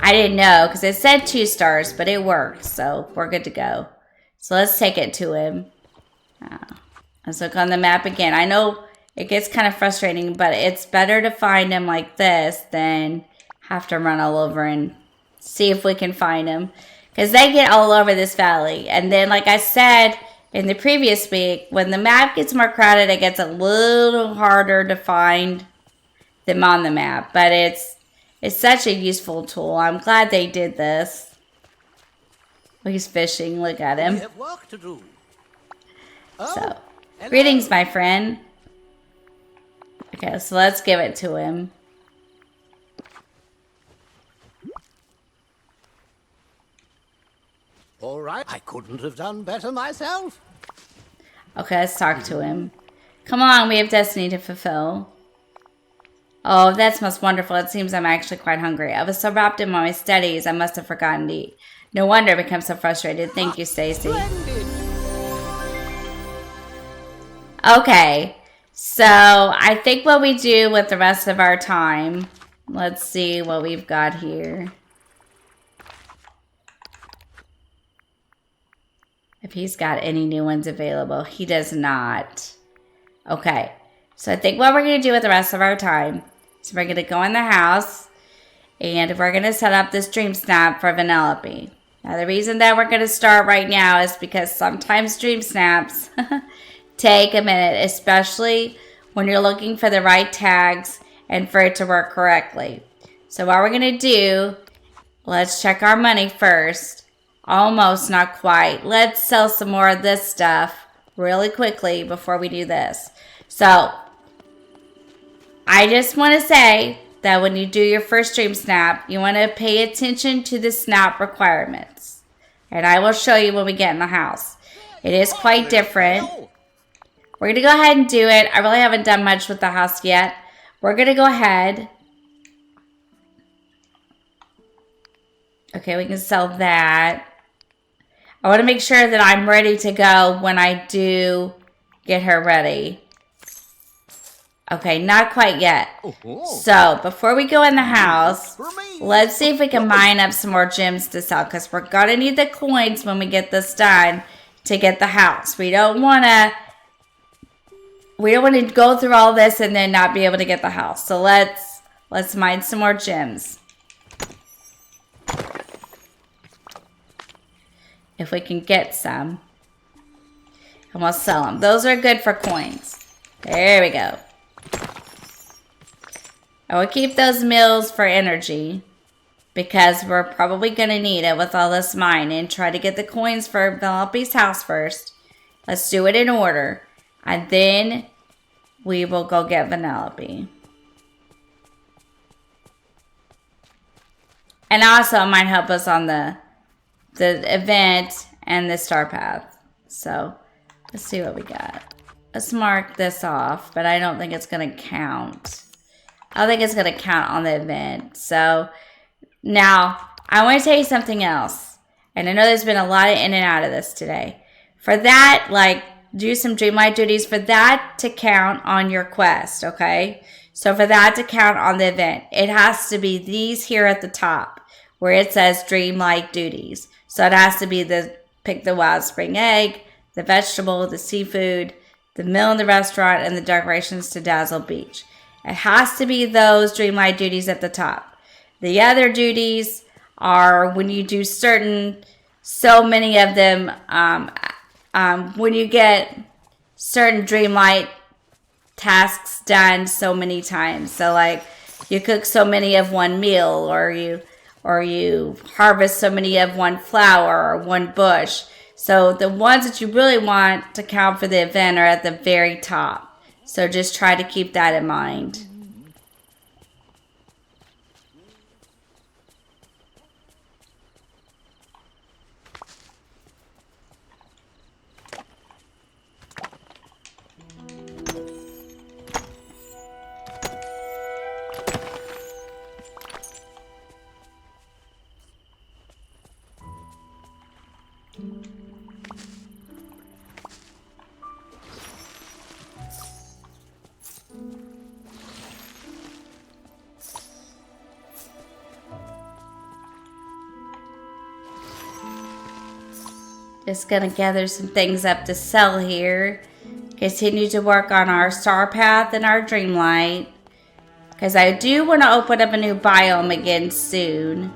I didn't know because it said 2 stars, but it worked. So we're good to go. So let's take it to him. Let's look on the map again. I know it gets kind of frustrating, but it's better to find him like this than have to run all over and see if we can find him. Because they get all over this valley. And then, like I said in the previous week, when the map gets more crowded, it gets a little harder to find them on the map. But it's such a useful tool. I'm glad they did this. Oh, he's fishing. Look at him. We have work to do. So, greetings, my friend. Okay, so let's give it to him. All right. I couldn't have done better myself. Okay, let's talk to him. Come on, we have destiny to fulfill. Oh, that's most wonderful. It seems I'm actually quite hungry. I was so wrapped in my studies, I must have forgotten to eat. No wonder I become so frustrated. Thank you, Stacy. Splendid. Okay, so I think what we do with the rest of our time, let's see what we've got here. If he's got any new ones available. He does not. Okay, so I think what we're going to do with the rest of our time is we're going to go in the house and we're going to set up this dream snap for Vanellope. Now, the reason that we're going to start right now is because sometimes dream snaps take a minute, especially when you're looking for the right tags and for it to work correctly. So what we're going to do, let's check our money first. Almost, not quite. Let's sell some more of this stuff really quickly before we do this. So, I just want to say that when you do your first dream snap, you want to pay attention to the snap requirements. And I will show you when we get in the house. It is quite different. We're going to go ahead and do it. I really haven't done much with the house yet. We're going to go ahead. Okay, we can sell that. I want to make sure that I'm ready to go when I do get her ready. Okay, not quite yet. So, before we go in the house, let's see if we can mine up some more gems to sell. Because we're going to need the coins when we get this done to get the house. We don't want to go through all this and then not be able to get the house. So, let's mine some more gems. If we can get some. And we'll sell them. Those are good for coins. There we go. I will keep those mills for energy. Because we're probably going to need it with all this mining. Try to get the coins for Vanellope's house first. Let's do it in order. And then we will go get Vanellope. And also it might help us on the event and the star path. So let's see what we got. Let's mark this off, but I don't think it's going to count. I don't think it's going to count on the event. So now I want to tell you something else. And I know there's been a lot of in and out of this today. For that, like, do some Dreamlight duties for that to count on your quest, okay? So for that to count on the event, it has to be these here at the top where it says Dreamlight duties. So it has to be pick the wild spring egg, the vegetable, the seafood, the meal in the restaurant, and the decorations to Dazzle Beach. It has to be those Dreamlight duties at the top. The other duties are when you do so many of them, when you get certain Dreamlight tasks done so many times. So like you cook so many of one meal, or you harvest so many of one flower or one bush. So the ones that you really want to count for the event are at the very top. So just try to keep that in mind. Just gonna gather some things up to sell here. Continue to work on our star path and our Dreamlight. Because I do want to open up a new biome again soon.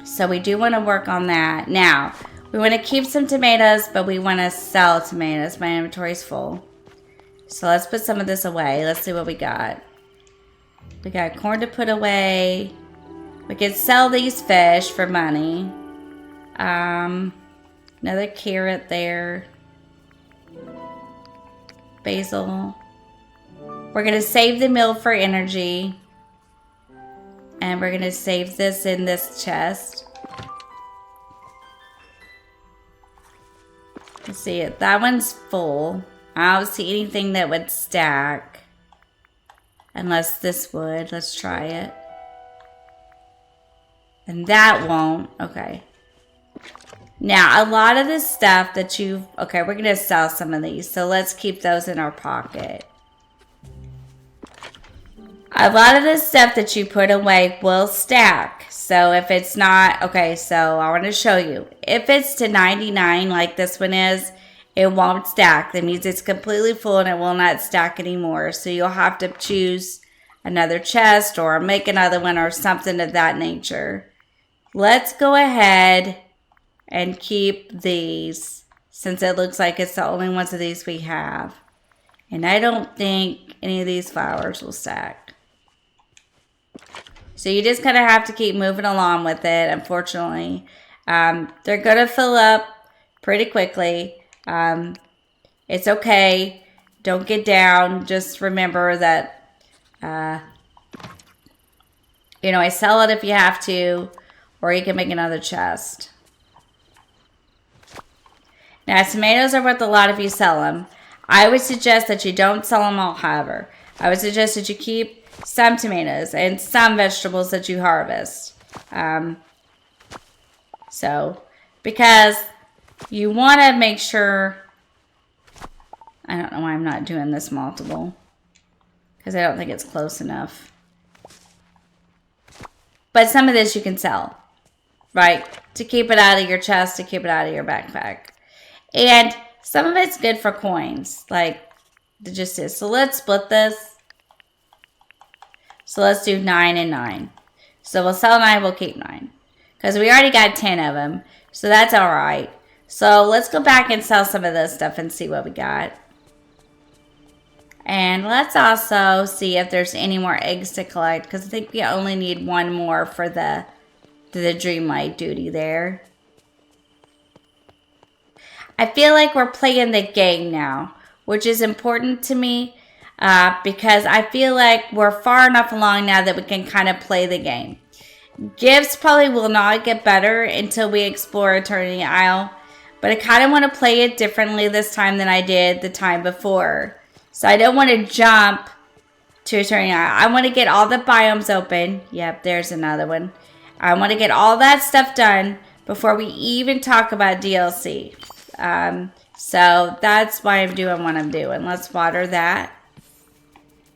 So we do want to work on that. Now, we want to keep some tomatoes, but we want to sell tomatoes. My inventory's full. So let's put some of this away. Let's see what we got. We got corn to put away. We can sell these fish for money. Another carrot there. Basil. We're going to save the mill for energy. And we're going to save this in this chest. Let's see it. That one's full. I don't see anything that would stack. Unless this would. Let's try it. And that won't. Okay. Now, a lot of the stuff that you've... Okay, we're going to sell some of these. So let's keep those in our pocket. A lot of the stuff that you put away will stack. So if it's not... Okay, so I want to show you. If it's to 99 like this one is, it won't stack. That means it's completely full and it will not stack anymore. So you'll have to choose another chest or make another one or something of that nature. Let's go ahead and keep these since it looks like it's the only ones of these we have. And I don't think any of these flowers will stack. So you just kind of have to keep moving along with it, unfortunately. They're going to fill up pretty quickly. It's okay. Don't get down. Just remember that, you know, I sell it if you have to, or you can make another chest. Now, tomatoes are worth a lot if you sell them. I would suggest that you don't sell them all, however. I would suggest that you keep some tomatoes and some vegetables that you harvest. Because you want to make sure... I don't know why I'm not doing this multiple. Because I don't think it's close enough. But some of this you can sell. Right? To keep it out of your chest, to keep it out of your backpack. And some of it's good for coins. Like, it just is. So let's split this. So let's do 9 and 9. So we'll sell 9, we'll keep 9. Because we already got 10 of them. So that's alright. So let's go back and sell some of this stuff and see what we got. And let's also see if there's any more eggs to collect. Because I think we only need one more for the Dreamlight duty there. I feel like we're playing the game now. Which is important to me. Because I feel like we're far enough along now that we can kind of play the game. Gifts probably will not get better until we explore Eternity Isle. But I kind of want to play it differently this time than I did the time before. So I don't want to jump to Eternity Isle. I want to get all the biomes open. Yep, there's another one. I want to get all that stuff done before we even talk about DLC. So that's why I'm doing what I'm doing. Let's water that.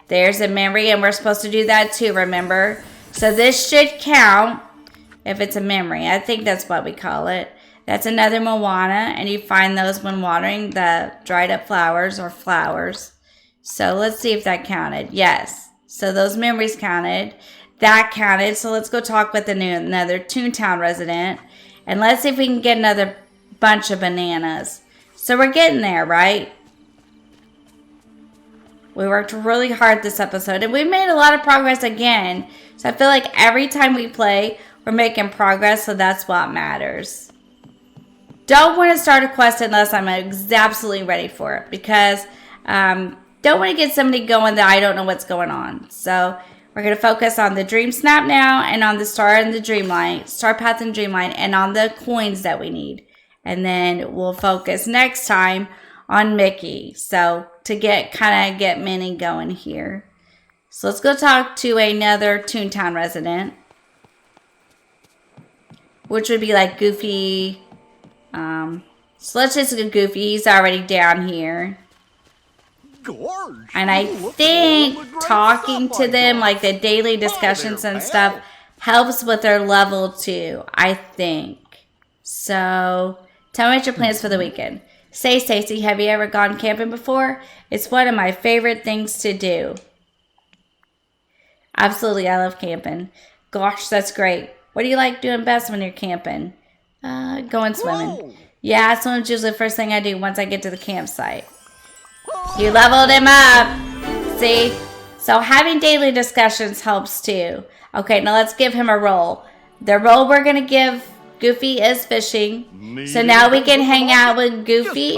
There's a memory, and we're supposed to do that too, remember? So this should count if it's a memory. I think that's what we call it. That's another Moana, and you find those when watering the dried up flowers or flowers. So let's see if that counted. Yes. So those memories counted. That counted. So let's go talk with another Toontown resident. And let's see if we can get another bunch of bananas. So we're getting there, right? We worked really hard this episode, and we've made a lot of progress again. So I feel like every time we play, we're making progress, so that's what matters. Don't want to start a quest unless I'm absolutely ready for it, because don't want to get somebody going that I don't know what's going on. So we're going to focus on the Dream Snap now, and on the Star and the Dreamlight, Star Path and Dreamlight, and on the coins that we need. And then we'll focus next time on Mickey. So to get Minnie going here. So let's go talk to another Toontown resident. Which would be like Goofy. So let's just go Goofy. He's already down here. Gorge, And I think talking to them, like the daily discussions and stuff, helps with their level too, I think. So, tell me what your plans for the weekend. Say, Stacey, have you ever gone camping before? It's one of my favorite things to do. Absolutely, I love camping. Gosh, that's great. What do you like doing best when you're camping? Going swimming. Whoa. Yeah, swimming's usually the first thing I do once I get to the campsite. You leveled him up. See? So having daily discussions helps too. Okay, now let's give him a role. The role we're going to give Goofy is fishing. So now we can hang out with Goofy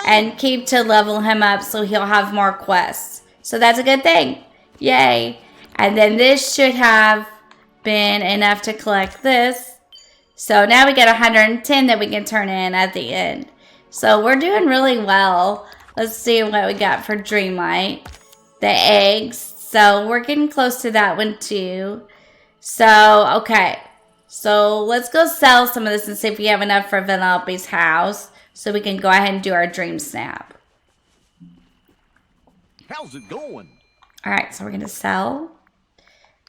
and keep to level him up so he'll have more quests. So that's a good thing. Yay. And then this should have been enough to collect this. So now we get 110 that we can turn in at the end. So we're doing really well. Let's see what we got for Dreamlight. The eggs. So we're getting close to that one too. So, okay. So let's go sell some of this and see if we have enough for Vanellope's house. So we can go ahead and do our dream snap. How's it going? Alright, so we're going to sell.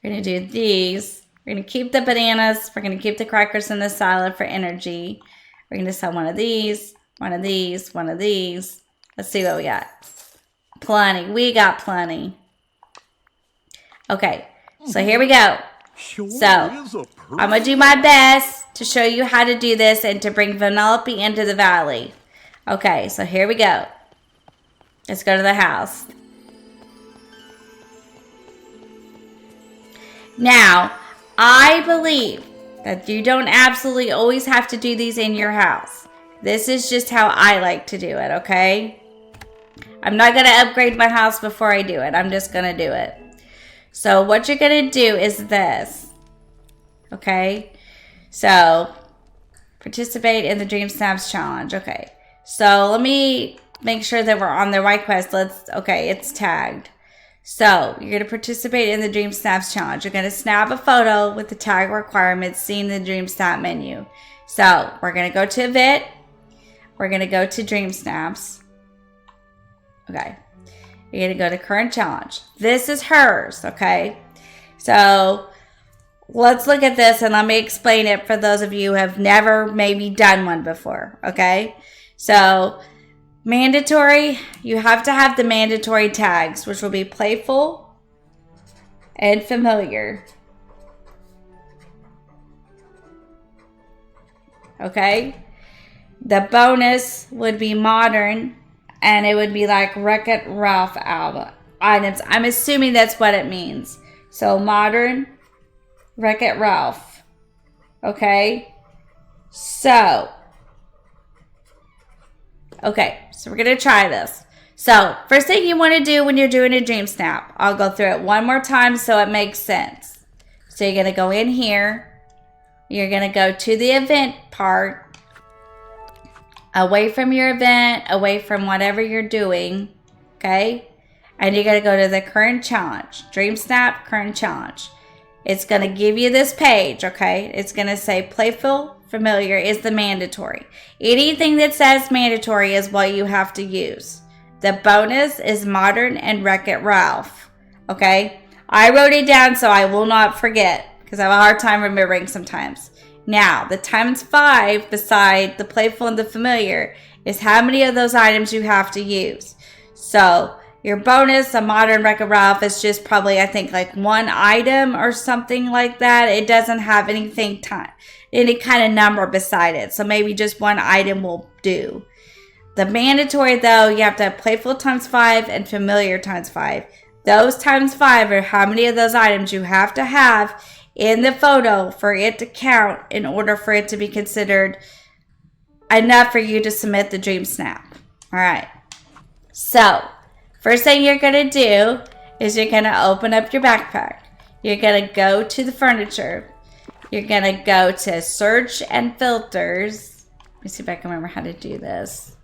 We're going to do these. We're going to keep the bananas. We're going to keep the crackers and the salad for energy. We're going to sell one of these, one of these, one of these. Let's see what we got. Plenty. We got plenty. Okay, so here we go. Sure So, is a perfect I'm going to do my best to show you how to do this and to bring Vanellope into the valley. Okay, so here we go. Let's go to the house. Now, I believe that you don't absolutely always have to do these in your house. This is just how I like to do it, okay? I'm not going to upgrade my house before I do it. I'm just going to do it. So what you're going to do is this. Okay? So, participate in the Dream Snaps Challenge. Okay. So, let me make sure that we're on the right quest. Okay, it's tagged. So, you're going to participate in the Dream Snaps Challenge. You're going to snap a photo with the tag requirements seen in the Dream Snap menu. So, we're going to go to Event. We're going to go to Dream Snaps. Okay. You're going to go to Current Challenge. This is hers, okay? So, let's look at this and let me explain it for those of you who have never maybe done one before, okay? So, mandatory, you have to have the mandatory tags, which will be playful and familiar. Okay? The bonus would be modern, and it would be like Wreck-It Ralph album items. I'm assuming that's what it means. So, modern, Wreck-It Ralph. Okay? So, we're going to try this. So, first thing you want to do when you're doing a dream snap, I'll go through it one more time so it makes sense. So, you're going to go in here. You're going to go to the event part. Away from your event, away from whatever you're doing. Okay? And you're going to go to the current challenge. Dream snap, current challenge. It's going to give you this page, okay? It's going to say playful, familiar is the mandatory. Anything that says mandatory is what you have to use. The bonus is modern and Wreck-It Ralph, okay? I wrote it down so I will not forget because I have a hard time remembering sometimes. Now, the times 5 beside the playful and the familiar is how many of those items you have to use. So, your bonus, a modern Wreck-It Ralph, is just probably, I think, like one item or something like that. It doesn't have anything any kind of number beside it. So maybe just one item will do. The mandatory, though, you have to have playful times 5 and familiar times 5. Those times 5 are how many of those items you have to have in the photo for it to count in order for it to be considered enough for you to submit the dream snap. All right. So, first thing you're going to do is you're going to open up your backpack. You're going to go to the furniture. You're going to go to search and filters. Let me see if I can remember how to do this.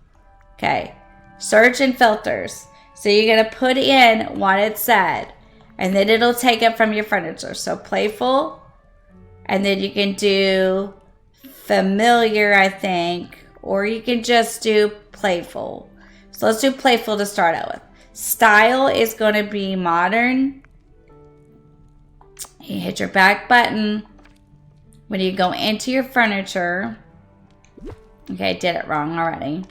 Okay. Search and filters. So you're going to put in what it said. And then it'll take it from your furniture. So playful. And then you can do familiar, I think. Or you can just do playful. So let's do playful to start out with. Style is going to be modern. You hit your back button. When you go into your furniture. Okay, I did it wrong already.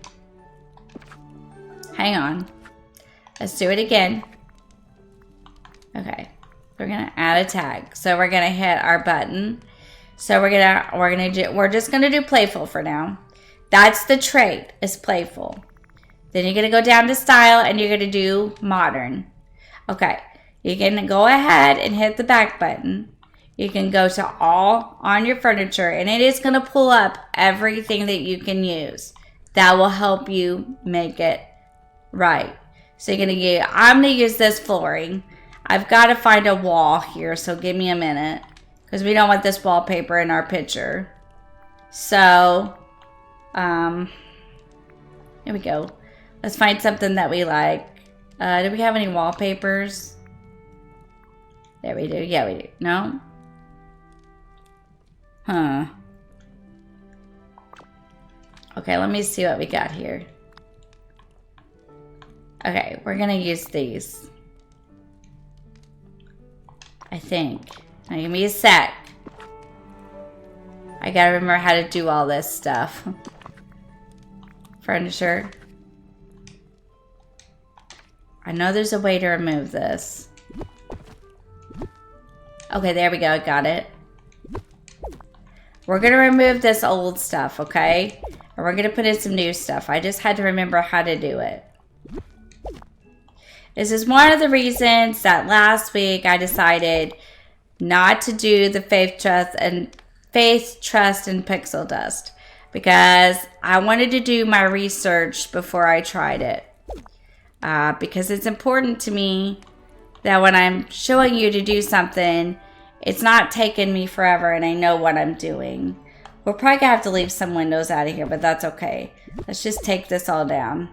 Hang on. Let's do it again. Okay, we're gonna add a tag. So we're gonna hit our button. So we're just gonna do playful for now. That's the trait, is playful. Then you're gonna go down to style and you're gonna do modern. Okay, you can go ahead and hit the back button. You can go to all on your furniture and it is gonna pull up everything that you can use. That will help you make it right. So I'm gonna use this flooring. I've got to find a wall here, so give me a minute. Because we don't want this wallpaper in our picture. So, here we go. Let's find something that we like. Do we have any wallpapers? There we do. Yeah, we do. No? Huh. Okay, let me see what we got here. Okay, we're gonna use these. I think. Now give me a sec. I gotta remember how to do all this stuff. Furniture. I know there's a way to remove this. Okay, there we go. I got it. We're gonna remove this old stuff, okay? And we're gonna put in some new stuff. I just had to remember how to do it. This is one of the reasons that last week I decided not to do the faith, trust, and pixel dust, because I wanted to do my research before I tried it. Because it's important to me that when I'm showing you to do something, it's not taking me forever and I know what I'm doing. We're probably gonna have to leave some windows out of here, but that's okay. Let's just take this all down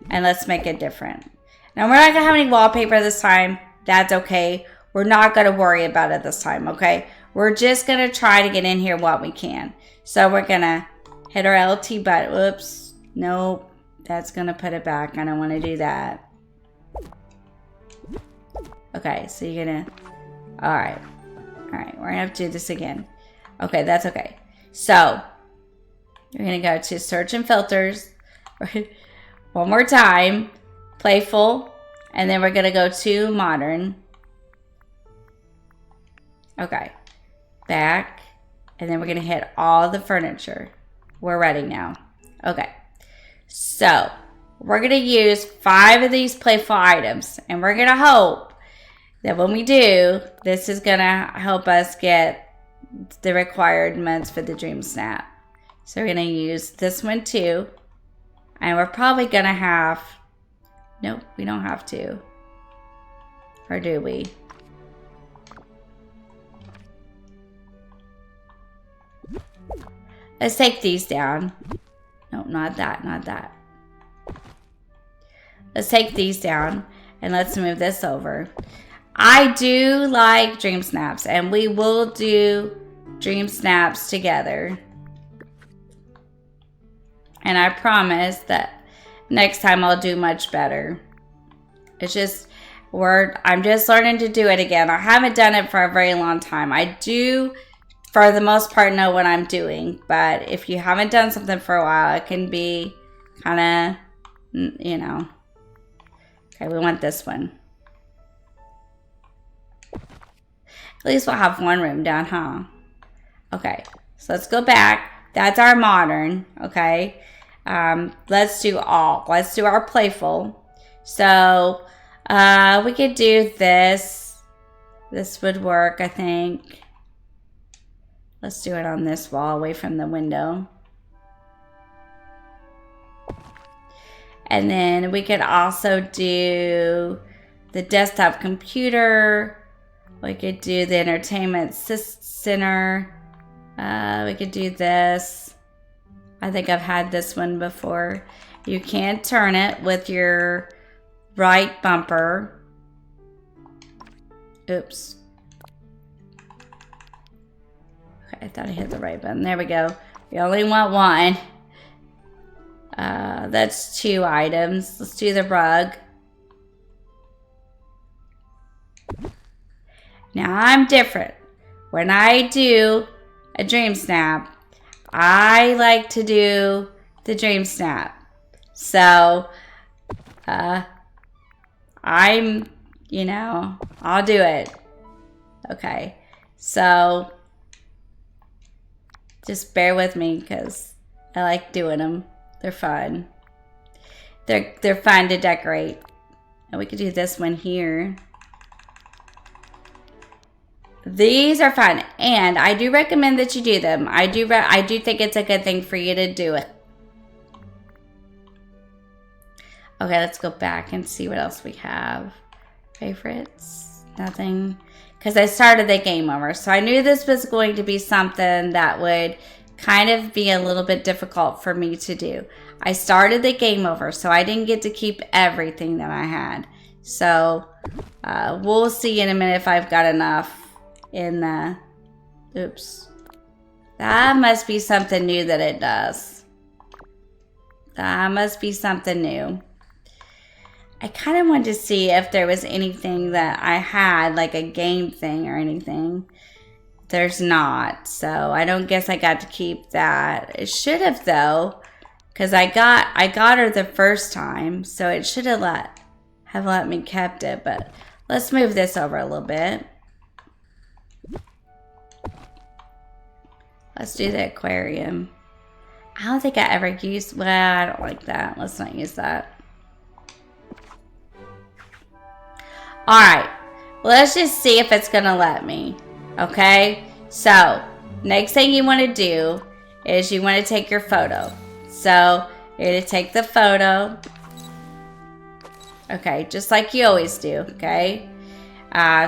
and let's make it different. Now, we're not gonna have any wallpaper this time. That's okay. We're not gonna worry about it this time, okay? We're just gonna try to get in here what we can. So we're gonna hit our LT button. Whoops. Nope. That's gonna put it back. I don't wanna do that. Okay, so you're gonna... Alright. Alright, we're gonna have to do this again. Okay, that's okay. So, you're gonna go to search and filters. One more time. Playful. And then we're gonna go to modern. Okay. Back. And then we're gonna hit all the furniture. We're ready now. Okay. So, we're gonna use 5 of these playful items. And we're gonna hope that when we do, this is gonna help us get the requirements for the Dream Snap. So we're gonna use this one too. And we're probably gonna have... Nope, we don't have to. Or do we? Let's take these down. Nope, not that, not that. Let's take these down and let's move this over. I do like Dream Snaps, and we will do Dream Snaps together. And I promise that next time I'll do much better. It's just, I'm just learning to do it again. I haven't done it for a very long time. I do, for the most part, know what I'm doing. But if you haven't done something for a while, it can be kind of, you know. Okay, we want this one. At least we'll have one room down, huh? Okay, so let's go back. That's our modern, okay? Let's do all. Let's do our playful. So, we could do this. This would work, I think. Let's do it on this wall, away from the window. And then we could also do the desktop computer. We could do the entertainment center. We could do this. I think I've had this one before. You can turn it with your right bumper. Oops. Okay, I thought I hit the right button. There we go. We only want one. That's 2 items. Let's do the rug. Now I'm different. When I do a Dream Snap, I like to do the Dream Snap. So, I'm, you know, I'll do it. Okay. So, just bear with me because I like doing them. They're fun. They're fun to decorate. And we could do this one here. These are fun, and I do recommend that you do them. I do think it's a good thing for you to do it. Okay, let's go back and see what else we have. Favorites? Nothing. Because I started the game over, so I knew this was going to be something that would kind of be a little bit difficult for me to do. I started the game over, so I didn't get to keep everything that I had. So We'll see in a minute if I've got enough in the... Oops. That must be something new that it does. That must be something new. I kind of wanted to see if there was anything that I had, like a game thing or anything. There's not, so I don't guess I got to keep that. It should have though, because I got her the first time, so it should have let me kept it. But let's move this over a little bit. Let's do the aquarium. I don't think I ever used. Well, I don't like that. Let's not use that. All right, let's just see if it's gonna let me. Okay, so next thing you want to do is you want to take your photo. So you're going to take the photo. Okay, just like you always do. Okay,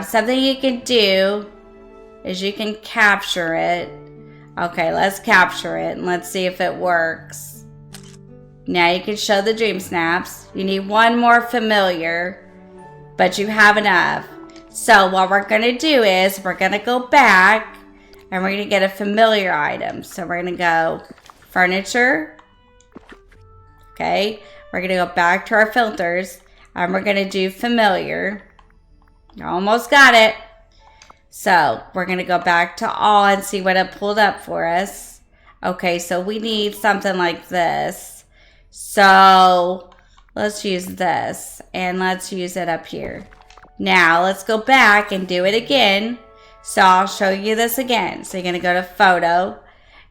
something you can do is you can capture it. Okay, let's capture it and let's see if it works. Now you can show the dream snaps. You need one more familiar, but you have enough. So what we're going to do is we're going to go back and we're going to get a familiar item. So we're going to go furniture. Okay. We're going to go back to our filters and we're going to do familiar. Almost got it. So we're going to go back to all and see what it pulled up for us. Okay. So we need something like this. So let's use this and let's use it up here. Now, let's go back and do it again. So, I'll show you this again. So, you're going to go to photo.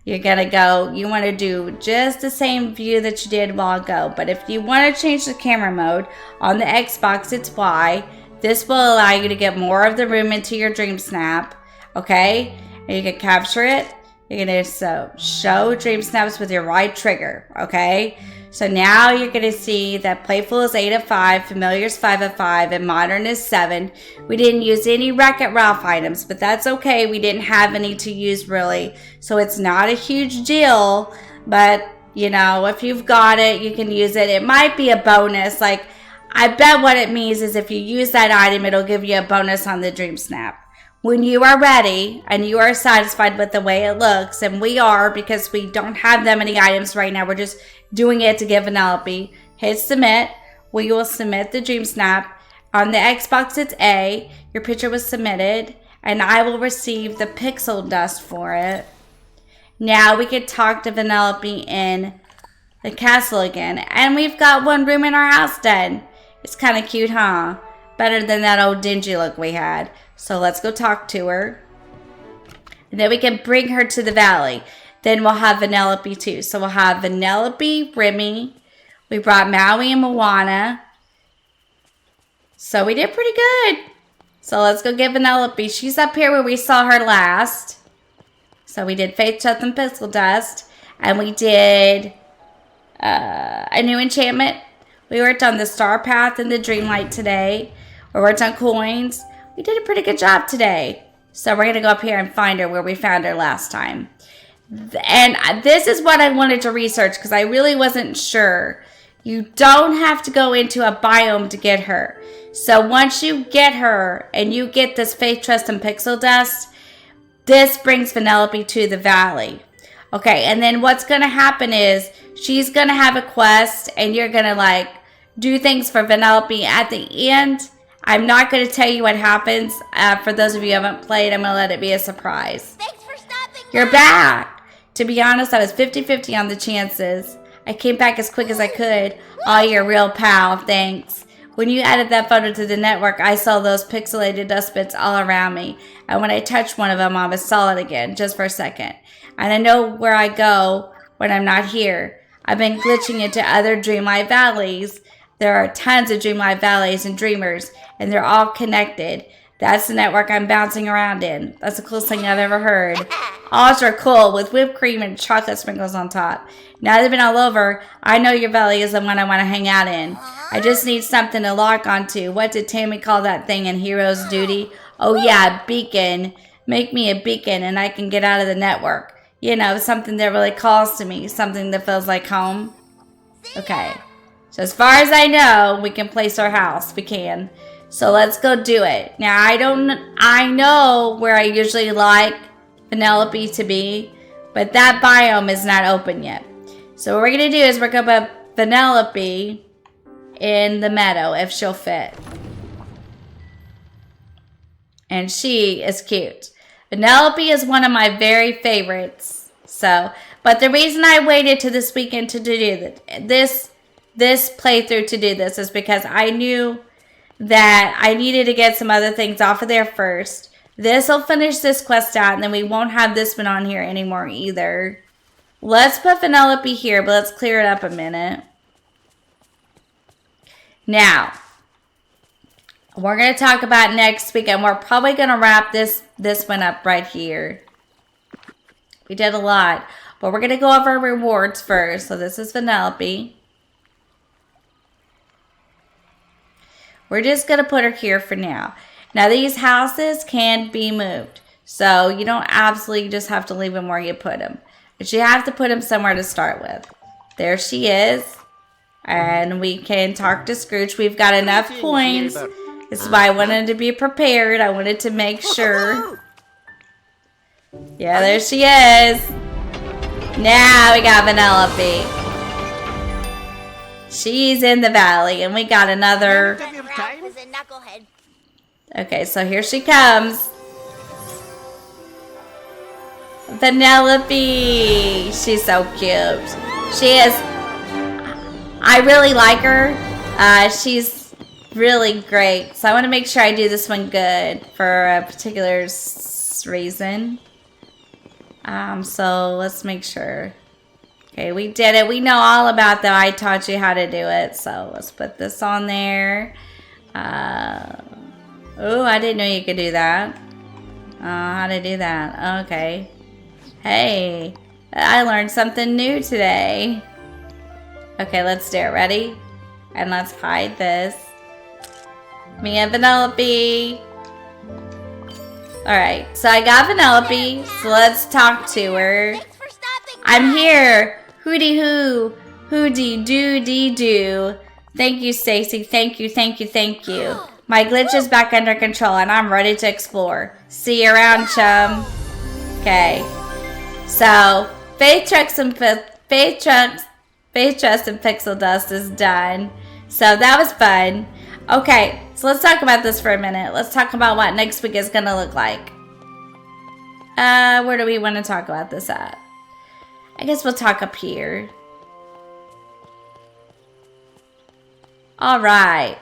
You're going to go, you want to do just the same view that you did a while ago. But if you want to change the camera mode, on the Xbox, it's Y. This will allow you to get more of the room into your dream snap. Okay? And you can capture it. You're going to show dream snaps with your right trigger. Okay? So now you're going to see that Playful is 8 of 5, Familiar is 5 of 5, and Modern is 7. We didn't use any Wreck-It Ralph items, but that's okay. We didn't have any to use really. So it's not a huge deal, but you know, if you've got it, you can use it. It might be a bonus. Like, I bet what it means is if you use that item, it'll give you a bonus on the Dream Snap. When you are ready and you are satisfied with the way it looks, and we are because we don't have that many items right now, we're just doing it to give Vanellope, hit submit. We will submit the Dream Snap. On the Xbox, it's A. Your picture was submitted, and I will receive the pixel dust for it. Now we can talk to Vanellope in the castle again, and we've got one room in our house done. It's kind of cute, huh? Better than that old dingy look we had. So let's go talk to her. And then we can bring her to the valley. Then we'll have Vanellope too. So we'll have Vanellope, Remy. We brought Maui and Moana. So we did pretty good. So let's go get Vanellope. She's up here where we saw her last. So we did Faith, Death, and Pixel Dust. And we did a new enchantment. We worked on the Star Path and the Dreamlight today. We worked on coins. We did a pretty good job today. So we're going to go up here and find her where we found her last time. And this is what I wanted to research because I really wasn't sure. You don't have to go into a biome to get her. So once you get her and you get this Faith, Trust, and Pixel Dust, this brings Vanellope to the valley. Okay, and then what's going to happen is she's going to have a quest and you're going to like do things for Vanellope at the end. I'm not going to tell you what happens. For those of you who haven't played, I'm going to let it be a surprise. Thanks for stopping by. You're back. To be honest, I was 50-50 on the chances. I came back as quick as I could. Oh, you're a real pal. Thanks. When you added that photo to the network, I saw those pixelated dust bits all around me. And when I touched one of them, I was solid again, just for a second. And I know where I go when I'm not here. I've been glitching into other Dreamlight Valleys. There are tons of Dreamlight Valleys and Dreamers, and they're all connected. That's the network I'm bouncing around in. That's the coolest thing I've ever heard. Ultra cool, with whipped cream and chocolate sprinkles on top. Now they've been all over, I know your valley is the one I want to hang out in. I just need something to lock onto. What did Tammy call that thing in Hero's Duty? Oh yeah, beacon. Make me a beacon and I can get out of the network. You know, something that really calls to me. Something that feels like home. Okay. So as far as I know, we can place our house. We can. So let's go do it. Now, I know where I usually like Vanellope to be, but that biome is not open yet. So what we're going to do is we're going to put Vanellope in the meadow if she'll fit. And she is cute. Vanellope is one of my very favorites. So, but the reason I waited to this weekend to do this playthrough to do this is because I knew that I needed to get some other things off of there first. This will finish this quest out, and then we won't have this one on here anymore either. Let's put Vanellope here, but let's clear it up a minute. Now, we're going to talk about next week, and we're probably going to wrap this one up right here. We did a lot, but we're going to go over rewards first. So this is Vanellope. We're just going to put her here for now. Now, these houses can be moved. So, you don't absolutely just have to leave them where you put them. But you have to put them somewhere to start with. There she is. And we can talk to Scrooge. We've got enough coins. This is why I wanted to be prepared. I wanted to make sure. Yeah, there she is. Now we got Vanellope. She's in the valley. And we got another... Okay, so here she comes. Vanellope. She's so cute. She is. I really like her. She's really great. So I want to make sure I do this one good for a particular reason. So let's make sure. Okay, we did it. We know all about that. I taught you how to do it. So let's put this on there. Oh, I didn't know you could do that. How to do that. Okay. Hey, I learned something new today. Okay, let's do it. Ready? And let's hide this. Me and Vanellope. Alright, so I got Vanellope. So let's talk to her. I'm here. Hooty hoo. Hooty doo dee doo. Thank you, Stacy. Thank you, thank you, thank you. My glitch is back under control and I'm ready to explore. See you around, chum. Okay. So, Faith Trust and Pixel Dust is done. So that was fun. Okay, so let's talk about this for a minute. Let's talk about what next week is going to look like. Where do we want to talk about this at? I guess we'll talk up here. Alright.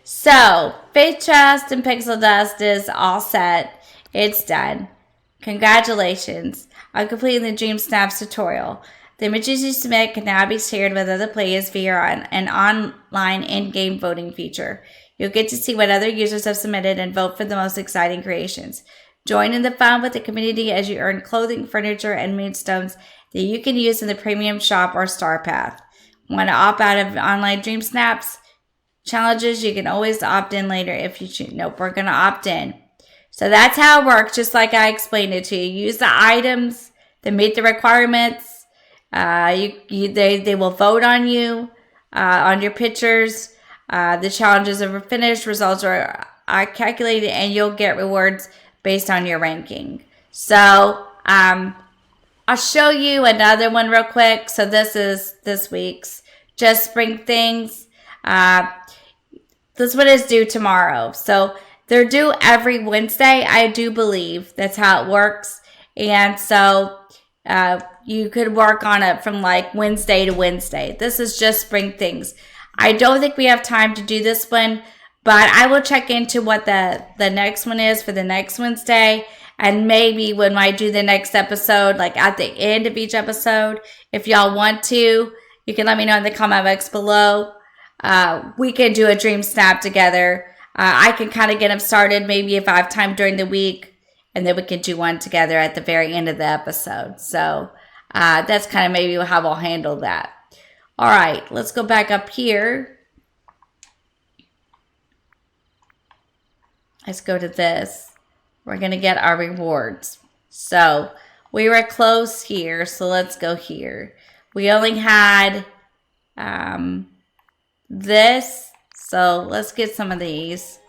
So, Faith Trust and Pixel Dust is all set. It's done. Congratulations on completing the Dream Snaps tutorial. The images you submit can now be shared with other players via an online in-game voting feature. You'll get to see what other users have submitted and vote for the most exciting creations. Join in the fun with the community as you earn clothing, furniture, and moonstones that you can use in the premium shop or star path. Want to opt out of online Dream Snaps challenges? You can always opt in later if you choose. Nope, we're going to opt in. So that's how it works, just like I explained it to you. Use the items that meet the requirements. They will vote on you, on your pictures. The challenges are finished, results are calculated, and you'll get rewards based on your ranking. So, I'll show you another one real quick. So this is this week's Just Spring Things. This one is due tomorrow. So they're due every Wednesday, I do believe. That's how it works. And so you could work on it from like Wednesday to Wednesday. This is Just Spring Things. I don't think we have time to do this one, but I will check into what the next one is for the next Wednesday. And maybe when I do the next episode, like at the end of each episode, if y'all want to, you can let me know in the comment box below. We can do a Dream Snap together. I can kind of get them started maybe if I have time during the week. And then we can do one together at the very end of the episode. So that's kind of maybe how we'll handle that. All right, let's go back up here. Let's go to this. We're going to get our rewards. So we were close here, so let's go here. We only had this, so let's get some of these.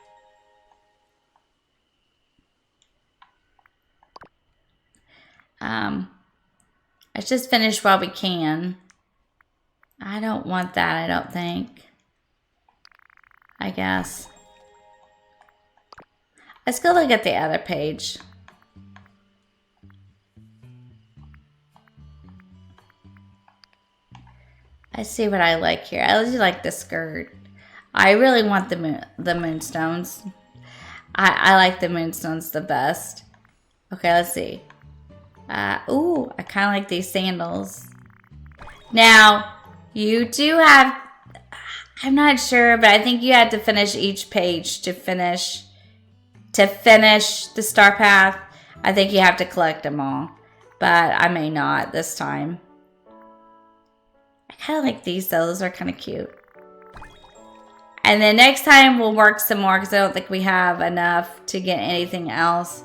Let's just finish while we can. I don't want that, I don't think. I guess. Let's go look at the other page. I see what I like here. I really like the skirt. I really want the moonstones. I like the moonstones the best. Okay, let's see. Ooh, I kind of like these sandals. Now, you do have, I'm not sure, but I think you had to finish each page to finish the star path. I think you have to collect them all, but I may not this time. I kind of like these though. Those are kind of cute. And then next time we'll work some more because I don't think we have enough to get anything else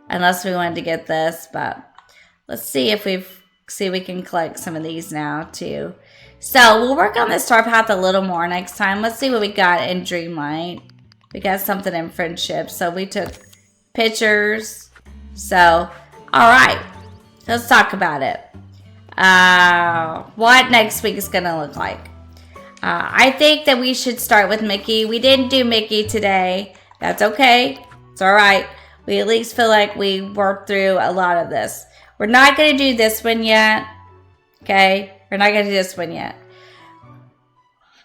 unless we wanted to get this, but let's see if we can collect some of these now too. So we'll work on the star path a little more next time. Let's see what we got in Dreamlight. We got something in friendship. So we took pictures. So, all right, let's talk about it. What next week is going to look like. I think that we should start with Mickey. We didn't do Mickey today. That's okay. It's all right. We at least feel like we worked through a lot of this. We're not going to do this one yet. Okay? We're not going to do this one yet.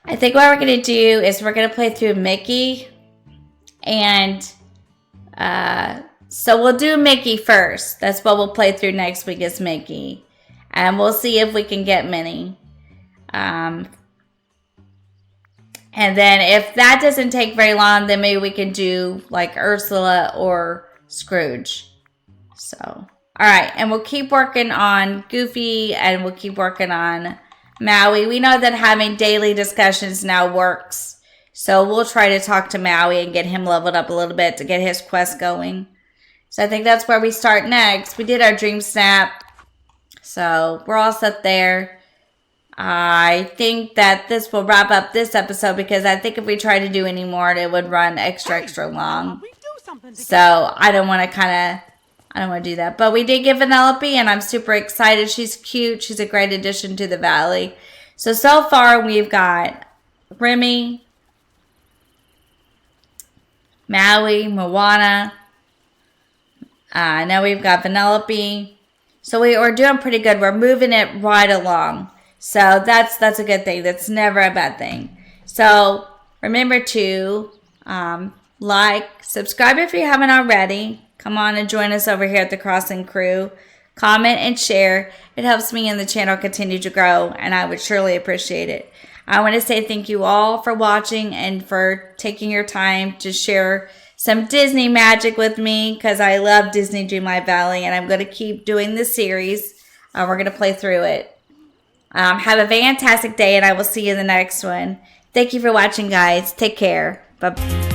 I think what we're going to do is we're going to play through Mickey. And so we'll do Mickey first. That's what we'll play through next week is Mickey. And we'll see if we can get Minnie. And then if that doesn't take very long, then maybe we can do like Ursula or Scrooge. So, all right. And we'll keep working on Goofy and we'll keep working on Maui. We know that having daily discussions now works. So we'll try to talk to Maui and get him leveled up a little bit to get his quest going. So I think that's where we start next. We did our Dream Snap. So we're all set there. I think that this will wrap up this episode because I think if we try to do any more, it would run extra long. So I don't want to do that. But we did get Vanellope and I'm super excited. She's cute. She's a great addition to the valley. So far we've got Remy, Maui, Moana. Now we've got Vanellope. So we're doing pretty good. We're moving it right along. So that's a good thing. That's never a bad thing. So remember to like, subscribe if you haven't already. Come on and join us over here at the Crossing Crew. Comment and share. It helps me and the channel continue to grow, and I would surely appreciate it. I want to say thank you all for watching and for taking your time to share some Disney magic with me because I love Disney Dreamlight Valley, and I'm going to keep doing this series. We're going to play through it. Have a fantastic day, and I will see you in the next one. Thank you for watching, guys. Take care. Bye.